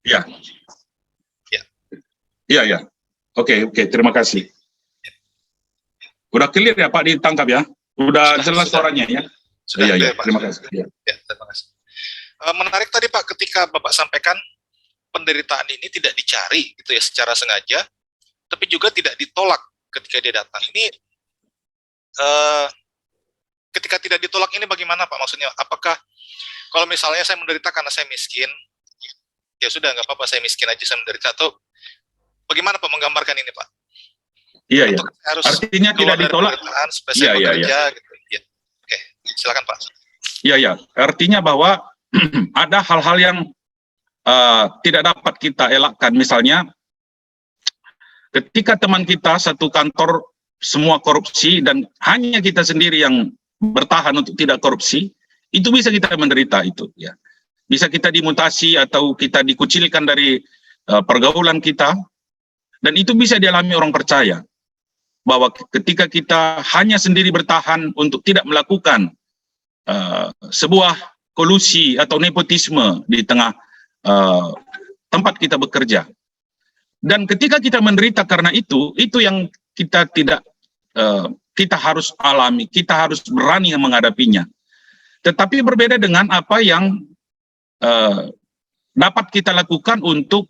Ya. Ya. Iya, ya. Oke, terima kasih. Udah clear ya, Pak, ditangkap ya? Udah jelas suaranya ya? Sudah, iya, Pak. Terima kasih. Ya, terima kasih. Menarik tadi, Pak, ketika Bapak sampaikan penderitaan ini tidak dicari gitu ya secara sengaja, tapi juga tidak ditolak ketika dia datang. Ini ketika tidak ditolak ini bagaimana, Pak? Maksudnya, apakah kalau misalnya saya menderita karena saya miskin, ya sudah, nggak apa-apa, saya miskin aja, saya menderita, atau bagaimana, Pak, menggambarkan ini, Pak? Iya, iya. Artinya tidak ditolak. Supaya saya bekerja, gitu. Ya. Oke, silakan, Pak. Iya, iya. Artinya bahwa ada hal-hal yang tidak dapat kita elakkan. Misalnya, ketika teman kita satu kantor semua korupsi dan hanya kita sendiri yang bertahan untuk tidak korupsi, itu bisa kita menderita itu. Ya. Bisa kita dimutasi atau kita dikucilkan dari pergaulan kita, dan itu bisa dialami orang percaya. Bahwa ketika kita hanya sendiri bertahan untuk tidak melakukan sebuah kolusi atau nepotisme di tengah tempat kita bekerja. Dan ketika kita menderita karena itu yang kita tidak, kita harus alami, kita harus berani menghadapinya. Tetapi berbeda dengan apa yang dapat kita lakukan untuk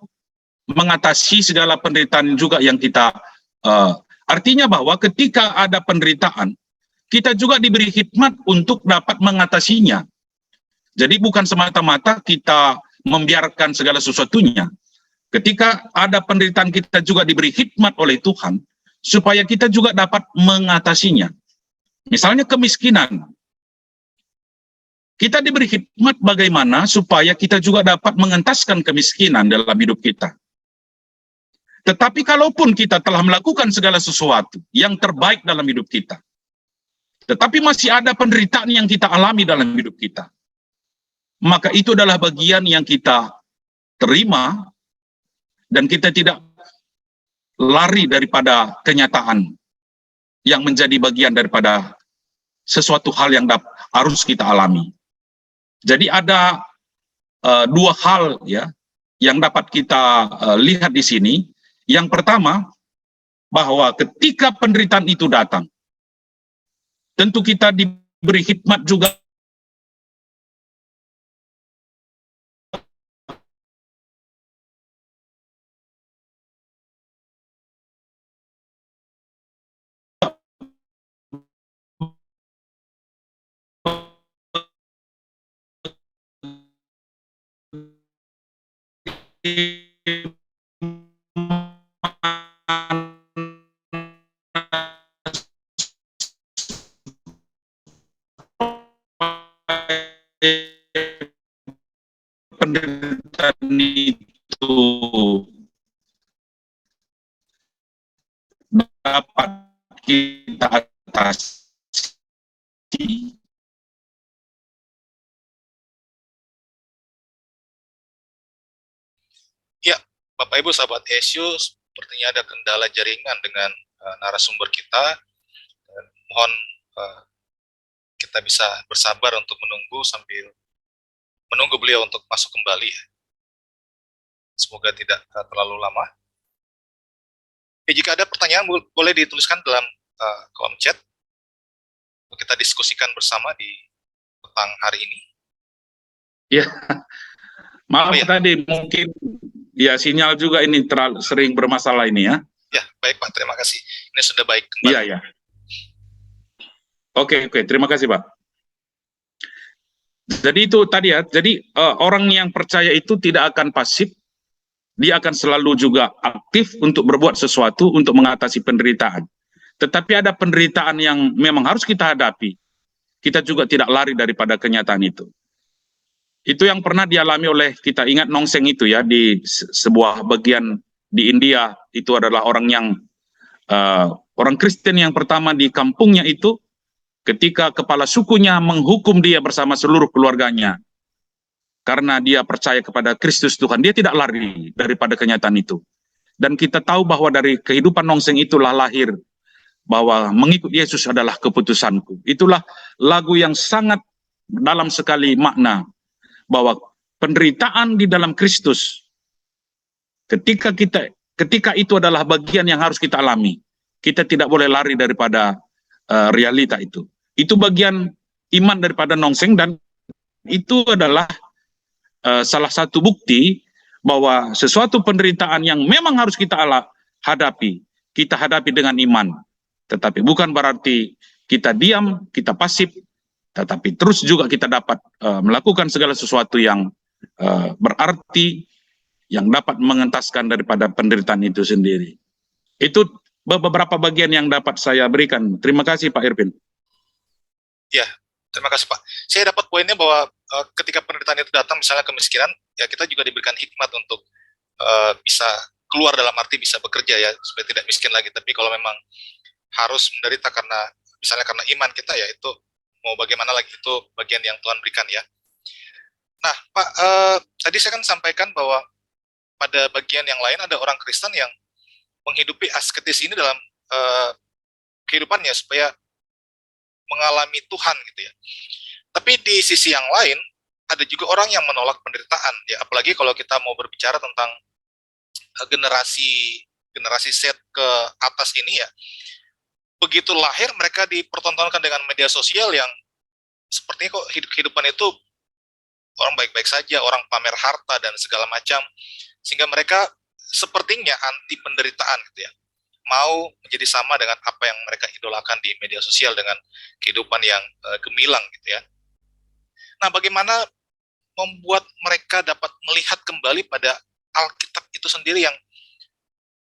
mengatasi segala penderitaan juga yang kita, artinya bahwa ketika ada penderitaan, kita juga diberi hikmat untuk dapat mengatasinya. Jadi bukan semata-mata kita membiarkan segala sesuatunya. Ketika ada penderitaan, kita juga diberi hikmat oleh Tuhan, supaya kita juga dapat mengatasinya. Misalnya kemiskinan. Kita diberi hikmat bagaimana supaya kita juga dapat mengentaskan kemiskinan dalam hidup kita. Tetapi kalaupun kita telah melakukan segala sesuatu yang terbaik dalam hidup kita, tetapi masih ada penderitaan yang kita alami dalam hidup kita, maka itu adalah bagian yang kita terima, dan kita tidak lari daripada kenyataan yang menjadi bagian daripada sesuatu hal yang harus kita alami. Jadi ada dua hal ya yang dapat kita lihat di sini. Yang pertama, bahwa ketika penderitaan itu datang, tentu kita diberi hikmat juga penderitaan itu dapat kita atasi. Ya, Bapak Ibu sahabat ESU, sepertinya ada kendala jaringan dengan narasumber kita. Mohon kita bisa bersabar untuk menunggu sambil menunggu beliau untuk masuk kembali. Semoga tidak terlalu lama. Jika ada pertanyaan boleh dituliskan dalam kolom chat. Kita diskusikan bersama di petang hari ini. Ya, maaf tadi mungkin ya sinyal juga ini terlalu sering bermasalah ini ya. Ya, baik Pak, terima kasih. Ini sudah baik kembali. Iya, ya. Oke, terima kasih Pak. Jadi itu tadi ya, jadi orang yang percaya itu tidak akan pasif, dia akan selalu juga aktif untuk berbuat sesuatu untuk mengatasi penderitaan. tetapi ada penderitaan yang memang harus kita hadapi. Kita juga tidak lari daripada kenyataan itu. Itu yang pernah dialami oleh, kita ingat Nongseng itu ya, di sebuah bagian di India, itu adalah orang Kristen yang pertama di kampungnya itu, ketika kepala sukunya menghukum dia bersama seluruh keluarganya, karena dia percaya kepada Kristus Tuhan, dia tidak lari daripada kenyataan itu. Dan kita tahu bahwa dari kehidupan Nongseng itulah lahir bahwa mengikut Yesus adalah keputusanku. Itulah lagu yang sangat dalam sekali makna, bahwa penderitaan di dalam Kristus, ketika itu adalah bagian yang harus kita alami, kita tidak boleh lari daripada realita itu. Itu bagian iman daripada Nongseng, dan itu adalah salah satu bukti bahwa sesuatu penderitaan yang memang harus kita hadapi, kita hadapi dengan iman. Tetapi bukan berarti kita diam, kita pasif, tetapi terus juga kita dapat melakukan segala sesuatu yang berarti, yang dapat mengentaskan daripada penderitaan itu sendiri. Itu beberapa bagian yang dapat saya berikan. Terima kasih Pak Irvin. Ya, terima kasih Pak. Saya dapat poinnya bahwa ketika penderitaan itu datang, misalnya kemiskinan, ya kita juga diberikan hikmat untuk bisa keluar, dalam arti bisa bekerja ya, supaya tidak miskin lagi. Tapi kalau memang harus menderita misalnya karena iman kita, ya itu mau bagaimana lagi, itu bagian yang Tuhan berikan ya. Nah Pak, tadi saya kan sampaikan bahwa pada bagian yang lain ada orang Kristen yang menghidupi asketis ini dalam kehidupannya supaya mengalami Tuhan gitu ya. Tapi di sisi yang lain ada juga orang yang menolak penderitaan ya, apalagi kalau kita mau berbicara tentang generasi Z ke atas ini ya. Begitu lahir mereka dipertontonkan dengan media sosial yang sepertinya kok kehidupan itu orang baik-baik saja, orang pamer harta dan segala macam, sehingga mereka sepertinya anti penderitaan gitu ya, mau menjadi sama dengan apa yang mereka idolakan di media sosial dengan kehidupan yang gemilang gitu ya. Nah, bagaimana membuat mereka dapat melihat kembali pada Alkitab itu sendiri, yang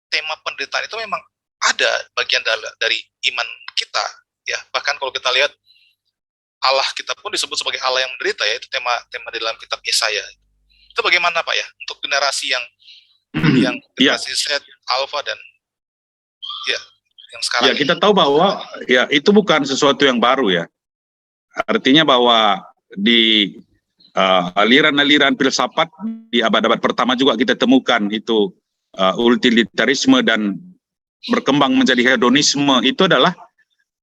tema penderitaan itu memang ada bagian dari iman kita ya. Bahkan kalau kita lihat Allah kita pun disebut sebagai Allah yang menderita ya, itu tema di dalam kitab Yesaya. Itu bagaimana Pak ya untuk generasi yang generasi Z, Alpha dan ya yang sekarang ya, kita tahu bahwa ya itu bukan sesuatu yang baru ya. Artinya bahwa di aliran-aliran filsafat di abad-abad pertama juga kita temukan itu utilitarisme dan berkembang menjadi hedonisme. Itu adalah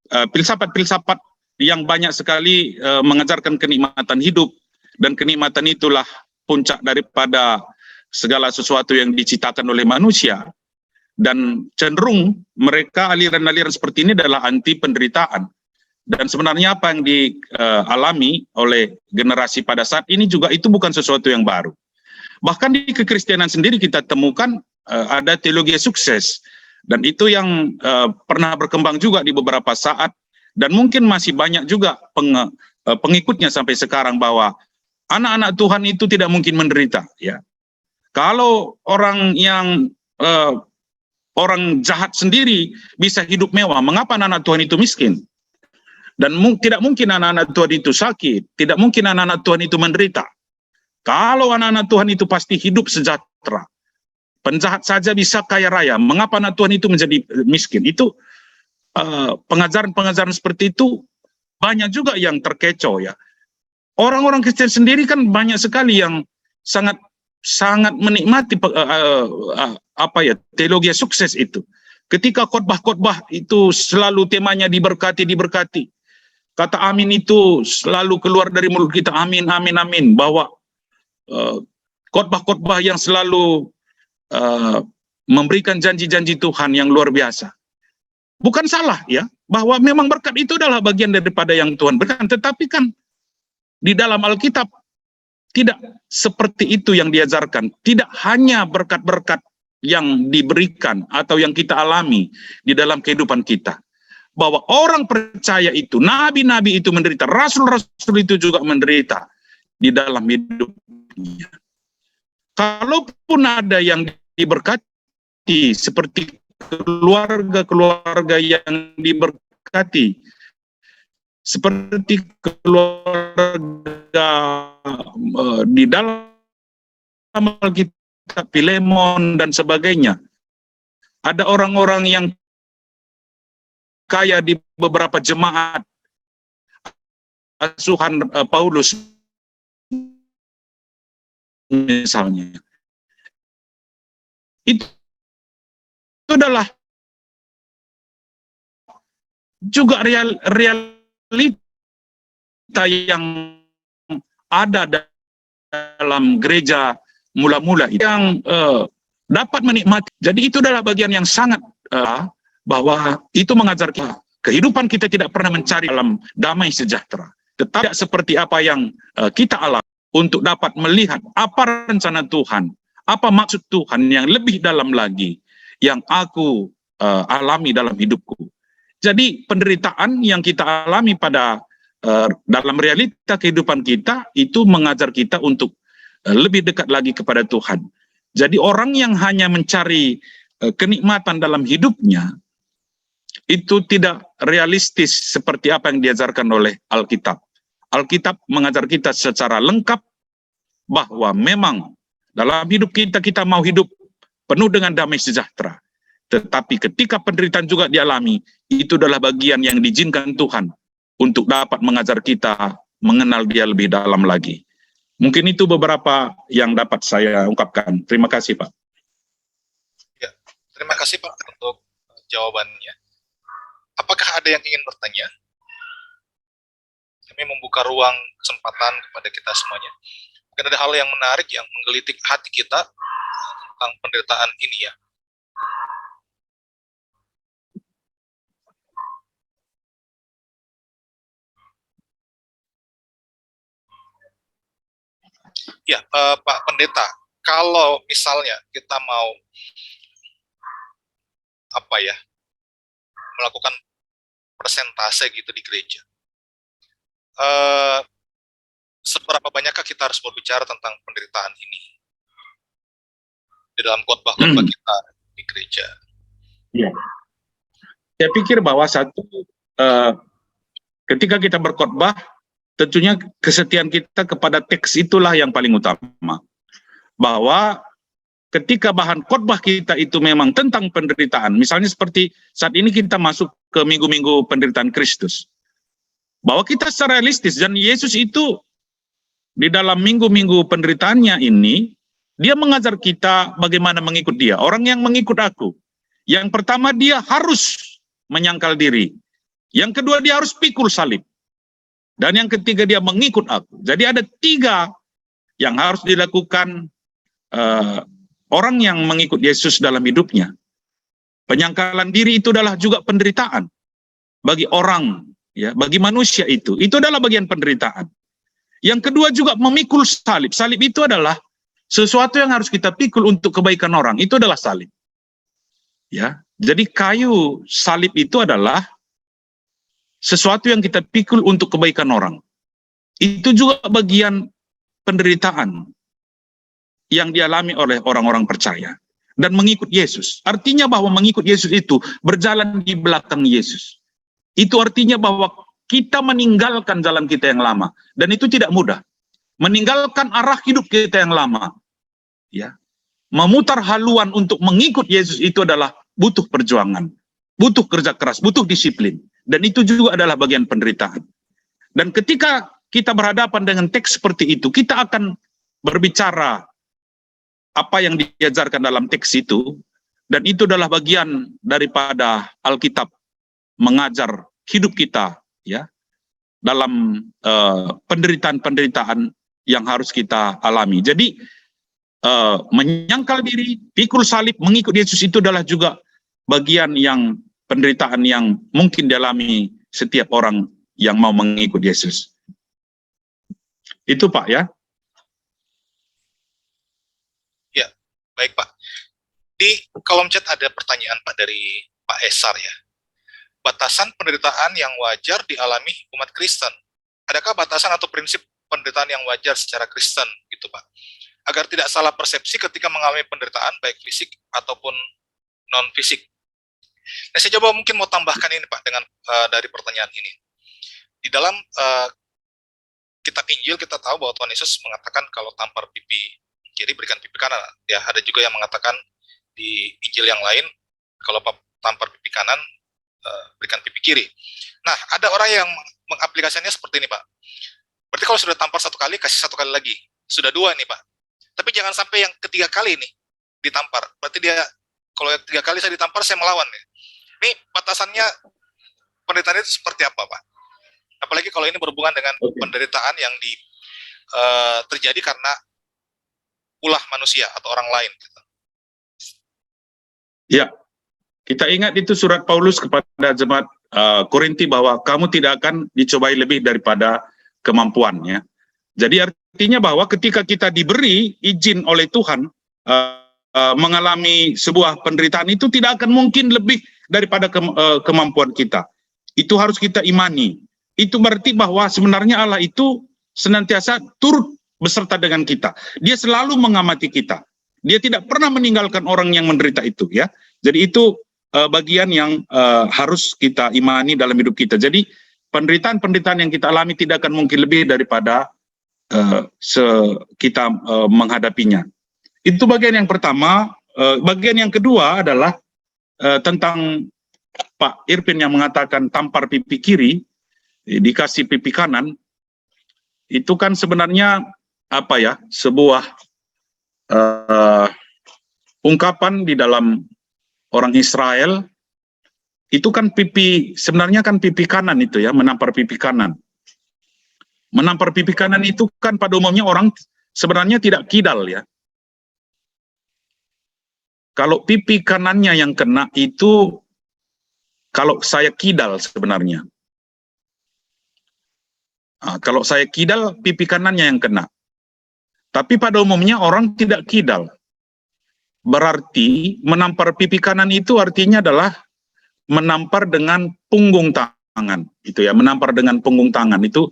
filsafat-filsafat yang banyak sekali mengajarkan kenikmatan hidup, dan kenikmatan itulah puncak daripada segala sesuatu yang diciptakan oleh manusia. Dan cenderung mereka, aliran-aliran seperti ini adalah anti penderitaan. Dan sebenarnya apa yang dialami oleh generasi pada saat ini juga itu bukan sesuatu yang baru. Bahkan di kekristenan sendiri kita temukan ada teologi sukses, dan itu yang pernah berkembang juga di beberapa saat, dan mungkin masih banyak juga pengikutnya sampai sekarang, bahwa anak-anak Tuhan itu tidak mungkin menderita ya. Kalau orang yang orang jahat sendiri bisa hidup mewah, mengapa anak-anak Tuhan itu miskin? Dan tidak mungkin anak-anak Tuhan itu sakit, tidak mungkin anak-anak Tuhan itu menderita. Kalau anak-anak Tuhan itu pasti hidup sejahtera. Penjahat saja bisa kaya raya, mengapa anak Tuhan itu menjadi miskin? Itu pengajaran-pengajaran seperti itu banyak juga yang terkecoh ya. Orang-orang Kristen sendiri kan banyak sekali yang sangat menikmati teologi sukses itu. Ketika khotbah-khotbah itu selalu temanya diberkati. Kata amin itu selalu keluar dari mulut kita, amin, amin, amin. Bahwa khotbah-khotbah yang selalu memberikan janji-janji Tuhan yang luar biasa. Bukan salah ya, bahwa memang berkat itu adalah bagian daripada yang Tuhan berikan. Tetapi kan di dalam Alkitab tidak seperti itu yang diajarkan. Tidak hanya berkat-berkat yang diberikan atau yang kita alami di dalam kehidupan kita. Bahwa orang percaya itu, nabi-nabi itu menderita, rasul-rasul itu juga menderita di dalam hidupnya. Kalaupun ada yang diberkati seperti keluarga-keluarga yang diberkati, seperti keluarga di dalam Alkitab, Filemon dan sebagainya. Ada orang-orang yang kaya di beberapa jemaat asuhan Paulus misalnya. Itu adalah juga realita yang ada dalam gereja mula-mula yang dapat menikmati. Jadi itu adalah bagian yang sangat bahwa itu mengajar kita. Kehidupan kita tidak pernah mencari dalam damai sejahtera. Tetapi seperti apa yang kita alami untuk dapat melihat apa rencana Tuhan, apa maksud Tuhan yang lebih dalam lagi yang aku alami dalam hidupku. Jadi penderitaan yang kita alami pada dalam realita kehidupan kita itu mengajar kita untuk lebih dekat lagi kepada Tuhan. Jadi orang yang hanya mencari kenikmatan dalam hidupnya itu tidak realistis seperti apa yang diajarkan oleh Alkitab. Alkitab mengajar kita secara lengkap bahwa memang dalam hidup kita mau hidup penuh dengan damai sejahtera. Tetapi ketika penderitaan juga dialami, itu adalah bagian yang diizinkan Tuhan untuk dapat mengajar kita mengenal Dia lebih dalam lagi. Mungkin itu beberapa yang dapat saya ungkapkan. Terima kasih, Pak. Ya, terima kasih Pak untuk jawabannya. Apakah ada yang ingin bertanya? Kami membuka ruang kesempatan kepada kita semuanya. Mungkin ada hal yang menarik yang menggelitik hati kita tentang penderitaan ini ya. Ya, Pak Pendeta, kalau misalnya kita mau melakukan persentase gitu di gereja, seberapa banyakkah kita harus berbicara tentang penderitaan ini di dalam khotbah-khotbah kita di gereja? Ya. Saya pikir bahwa ketika kita berkhotbah, tentunya kesetiaan kita kepada teks itulah yang paling utama. Bahwa ketika bahan khotbah kita itu memang tentang penderitaan, misalnya seperti saat ini kita masuk ke minggu-minggu penderitaan Kristus. Bahwa kita secara realistis, dan Yesus itu di dalam minggu-minggu penderitaannya ini, dia mengajar kita bagaimana mengikut dia. Orang yang mengikut aku, yang pertama dia harus menyangkal diri. Yang kedua dia harus pikul salib. Dan yang ketiga dia mengikut aku. Jadi ada 3 yang harus dilakukan orang yang mengikut Yesus dalam hidupnya. Penyangkalan diri itu adalah juga penderitaan bagi orang, ya, bagi manusia itu. Itu adalah bagian penderitaan. Yang kedua juga memikul salib. Salib itu adalah sesuatu yang harus kita pikul untuk kebaikan orang. Itu adalah salib. Ya, jadi kayu salib itu adalah sesuatu yang kita pikul untuk kebaikan orang. Itu juga bagian penderitaan yang dialami oleh orang-orang percaya. Dan mengikut Yesus. Artinya bahwa mengikut Yesus itu berjalan di belakang Yesus. Itu artinya bahwa kita meninggalkan jalan kita yang lama. Dan itu tidak mudah. Meninggalkan arah hidup kita yang lama. Ya. Memutar haluan untuk mengikut Yesus itu adalah butuh perjuangan. Butuh kerja keras, butuh disiplin. Dan itu juga adalah bagian penderitaan. Dan ketika kita berhadapan dengan teks seperti itu, kita akan berbicara apa yang diajarkan dalam teks itu, dan itu adalah bagian daripada Alkitab mengajar hidup kita, ya, dalam penderitaan-penderitaan yang harus kita alami. Jadi menyangkal diri, pikul salib, mengikut Yesus itu adalah juga bagian yang penderitaan yang mungkin dialami setiap orang yang mau mengikut Yesus. Itu Pak ya. Ya, baik Pak. Di kolom chat ada pertanyaan Pak dari Pak Esar ya. Batasan penderitaan yang wajar dialami umat Kristen. Adakah batasan atau prinsip penderitaan yang wajar secara Kristen gitu Pak? Agar tidak salah persepsi ketika mengalami penderitaan baik fisik ataupun non fisik. Nah, saya coba mungkin mau tambahkan ini Pak dengan dari pertanyaan ini. Di dalam kitab Injil kita tahu bahwa Tuhan Yesus mengatakan kalau tampar pipi kiri berikan pipi kanan. Ya, ada juga yang mengatakan di Injil yang lain kalau tampar pipi kanan berikan pipi kiri. Nah, ada orang yang mengaplikasikannya seperti ini Pak. Berarti kalau sudah tampar satu kali, kasih satu kali lagi. Sudah dua nih Pak. Tapi jangan sampai yang ketiga kali nih ditampar. Berarti dia, kalau yang ketiga kali saya ditampar, saya melawan. Ini batasannya penderitaan itu seperti apa Pak? Apalagi kalau ini berhubungan dengan penderitaan yang terjadi karena ulah manusia atau orang lain. Gitu. Ya, kita ingat itu surat Paulus kepada jemaat Korinti bahwa kamu tidak akan dicobai lebih daripada kemampuannya. Jadi artinya bahwa ketika kita diberi izin oleh Tuhan mengalami sebuah penderitaan itu tidak akan mungkin lebih daripada kemampuan kita. Itu harus kita imani. Itu berarti bahwa sebenarnya Allah itu senantiasa turut beserta dengan kita. Dia selalu mengamati kita. Dia tidak pernah meninggalkan orang yang menderita itu, ya. Jadi itu bagian yang harus kita imani dalam hidup kita. Jadi penderitaan-penderitaan yang kita alami tidak akan mungkin lebih daripada kita menghadapinya. Itu bagian yang pertama. Bagian yang kedua adalah tentang Pak Irvin yang mengatakan tampar pipi kiri, dikasih pipi kanan. Itu kan sebenarnya apa ya, sebuah ungkapan di dalam orang Israel. Itu kan pipi, sebenarnya kan pipi kanan itu ya, menampar pipi kanan. Menampar pipi kanan itu kan pada umumnya orang sebenarnya tidak kidal ya. Kalau pipi kanannya yang kena itu, kalau saya kidal sebenarnya. Nah, kalau saya kidal, pipi kanannya yang kena. Tapi pada umumnya orang tidak kidal. Berarti menampar pipi kanan itu artinya adalah menampar dengan punggung tangan, itu ya, menampar dengan punggung tangan itu,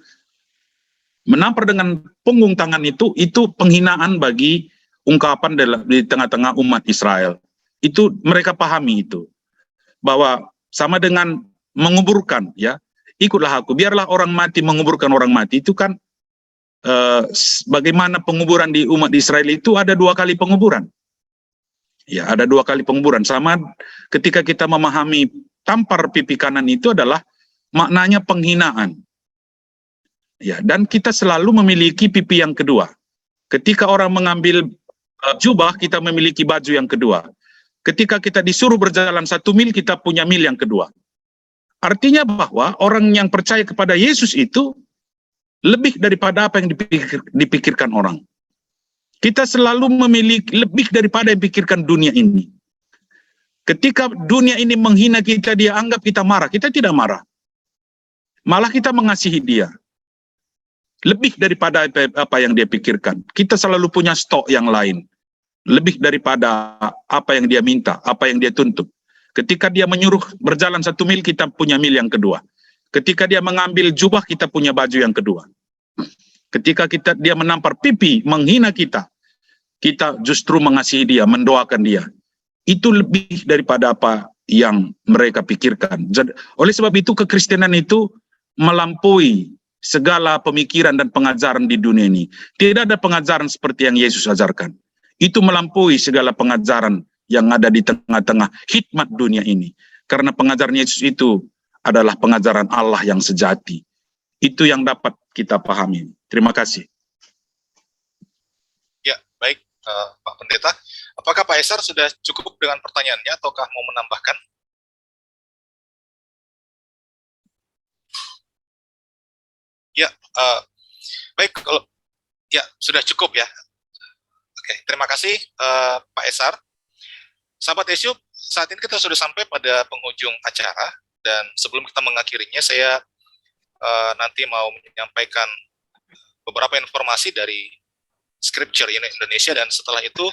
menampar dengan punggung tangan itu penghinaan bagi ungkapan di tengah-tengah umat Israel. Itu mereka pahami itu, bahwa sama dengan menguburkan, ya, ikutlah aku, biarlah orang mati menguburkan orang mati. Itu kan bagaimana penguburan di umat Israel itu ada 2 kali penguburan. Ya, ada 2 kali penguburan. Sama ketika kita memahami tampar pipi kanan itu adalah maknanya penghinaan. Ya, dan kita selalu memiliki pipi yang kedua. Ketika orang mengambil jubah, kita memiliki baju yang kedua. Ketika kita disuruh berjalan 1 mil, kita punya mil yang kedua. Artinya bahwa orang yang percaya kepada Yesus itu lebih daripada apa yang dipikirkan orang. Kita selalu memiliki lebih daripada yang dipikirkan dunia ini. Ketika dunia ini menghina kita, dia anggap kita marah. Kita tidak marah. Malah kita mengasihi dia. Lebih daripada apa yang dia pikirkan. Kita selalu punya stok yang lain. Lebih daripada apa yang dia minta, apa yang dia tuntut. Ketika dia menyuruh berjalan 1 mil, kita punya mil yang kedua. Ketika dia mengambil jubah, kita punya baju yang kedua. Ketika dia menampar pipi, menghina kita, kita justru mengasihi dia, mendoakan dia. Itu lebih daripada apa yang mereka pikirkan. Jadi, oleh sebab itu kekristenan itu melampaui segala pemikiran dan pengajaran di dunia ini. Tidak ada pengajaran seperti yang Yesus ajarkan. Itu melampaui segala pengajaran yang ada di tengah-tengah hikmat dunia ini. Karena pengajaran Yesus itu adalah pengajaran Allah yang sejati. Itu yang dapat kita pahami. Terima kasih. Ya, baik Pak Pendeta. Apakah Pak Esar sudah cukup dengan pertanyaannya ataukah mau menambahkan? Ya, baik, kalau ya sudah cukup ya. Oke, terima kasih Pak Esar. Sahabat Yesus, saat ini kita sudah sampai pada penghujung acara, dan sebelum kita mengakhirinya, saya nanti mau menyampaikan beberapa informasi dari Scripture Indonesia, dan setelah itu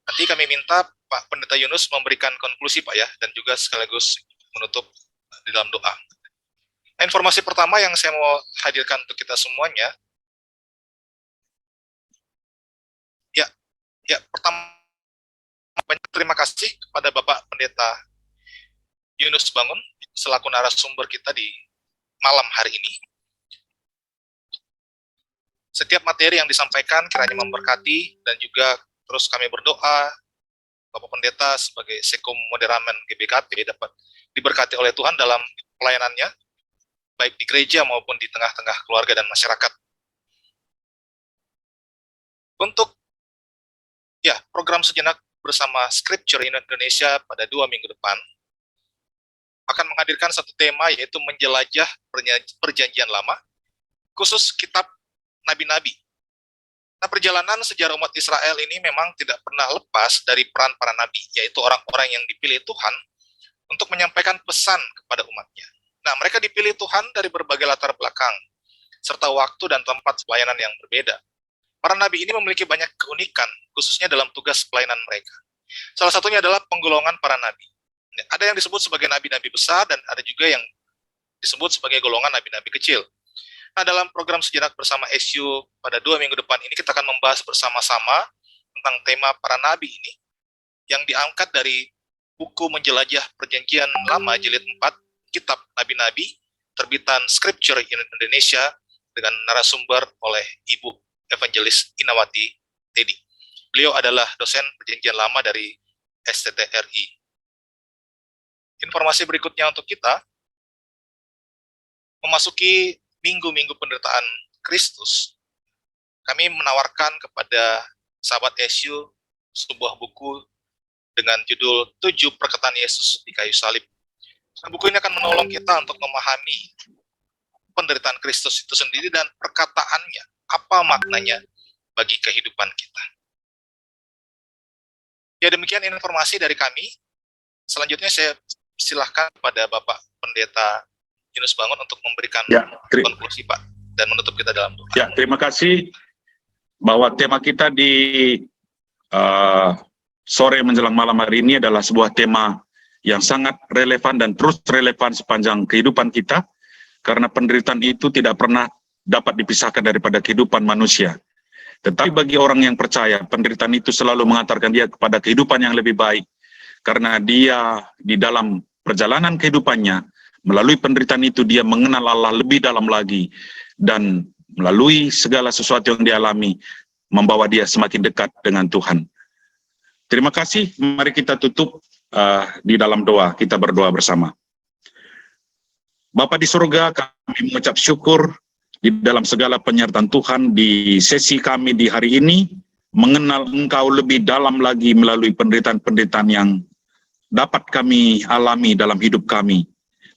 nanti kami minta Pak Pendeta Yunus memberikan konklusi Pak ya, dan juga sekaligus menutup di dalam doa. Nah, informasi pertama yang saya mau hadirkan untuk kita semuanya, ya pertama, banyak terima kasih kepada Bapak Pendeta Yunus Bangun selaku narasumber kita di malam hari ini. Setiap materi yang disampaikan kiranya memberkati, dan juga terus kami berdoa Bapak Pendeta sebagai Sekum Moderamen GBKP dapat diberkati oleh Tuhan dalam pelayanannya, baik di gereja maupun di tengah-tengah keluarga dan masyarakat. Untuk program sejenak bersama Scripture Indonesia pada 2 minggu depan akan menghadirkan satu tema, yaitu menjelajah perjanjian lama, khusus kitab nabi-nabi. Nah, perjalanan sejarah umat Israel ini memang tidak pernah lepas dari peran para nabi, yaitu orang-orang yang dipilih Tuhan untuk menyampaikan pesan kepada umatnya. Nah, mereka dipilih Tuhan dari berbagai latar belakang, serta waktu dan tempat pelayanan yang berbeda. Para nabi ini memiliki banyak keunikan, khususnya dalam tugas pelayanan mereka. Salah satunya adalah penggolongan para nabi. Ada yang disebut sebagai nabi-nabi besar, dan ada juga yang disebut sebagai golongan nabi-nabi kecil. Nah, dalam program sejenak bersama SU pada 2 minggu depan ini, kita akan membahas bersama-sama tentang tema para nabi ini, yang diangkat dari buku Menjelajah Perjanjian Lama Jilid 4, Kitab Nabi-Nabi, terbitan Scripture Indonesia, dengan narasumber oleh Ibu Evangelis Inawati Teddy. Beliau adalah dosen Perjanjian Lama dari STTRI. Informasi berikutnya untuk kita, memasuki minggu-minggu penderitaan Kristus, kami menawarkan kepada sahabat SU sebuah buku dengan judul 7 Perkataan Yesus di Kayu Salib. Nah, buku ini akan menolong kita untuk memahami penderitaan Kristus itu sendiri dan perkataannya, apa maknanya bagi kehidupan kita. Ya, demikian informasi dari kami. Selanjutnya saya silahkan kepada Bapak Pendeta Yunus Bangun untuk memberikan konklusi, Pak, dan menutup kita dalam doa. Ya, terima kasih. Bahwa tema kita di sore menjelang malam hari ini adalah sebuah tema yang sangat relevan dan terus relevan sepanjang kehidupan kita, karena penderitaan itu tidak pernah dapat dipisahkan daripada kehidupan manusia. Tetapi bagi orang yang percaya, penderitaan itu selalu mengantarkan dia kepada kehidupan yang lebih baik, karena dia di dalam perjalanan kehidupannya, melalui penderitaan itu dia mengenal Allah lebih dalam lagi, dan melalui segala sesuatu yang dialami, membawa dia semakin dekat dengan Tuhan. Terima kasih, mari kita tutup di dalam doa, kita berdoa bersama. Bapa di surga, kami mengucap syukur di dalam segala penyertaan Tuhan di sesi kami di hari ini, mengenal Engkau lebih dalam lagi melalui penderitaan-penderitaan yang dapat kami alami dalam hidup kami.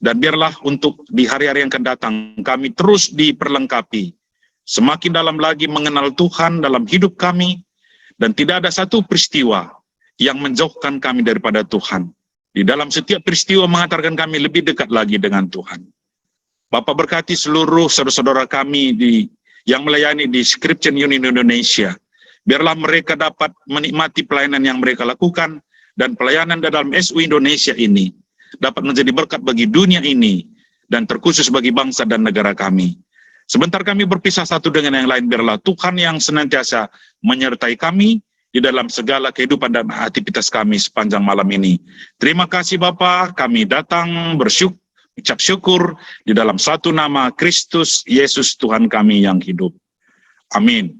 Dan biarlah untuk di hari-hari yang akan datang, kami terus diperlengkapi, semakin dalam lagi mengenal Tuhan dalam hidup kami, dan tidak ada satu peristiwa yang menjauhkan kami daripada Tuhan. Di dalam setiap peristiwa mengantarkan kami lebih dekat lagi dengan Tuhan. Bapak berkati seluruh saudara-saudara kami yang melayani di Scripture Indonesia. Biarlah mereka dapat menikmati pelayanan yang mereka lakukan, dan pelayanan dalam SU Indonesia ini dapat menjadi berkat bagi dunia ini, dan terkhusus bagi bangsa dan negara kami. Sebentar kami berpisah satu dengan yang lain, biarlah Tuhan yang senantiasa menyertai kami di dalam segala kehidupan dan aktivitas kami sepanjang malam ini. Terima kasih Bapa, kami datang ucap syukur di dalam satu nama Kristus Yesus Tuhan kami yang hidup. Amin.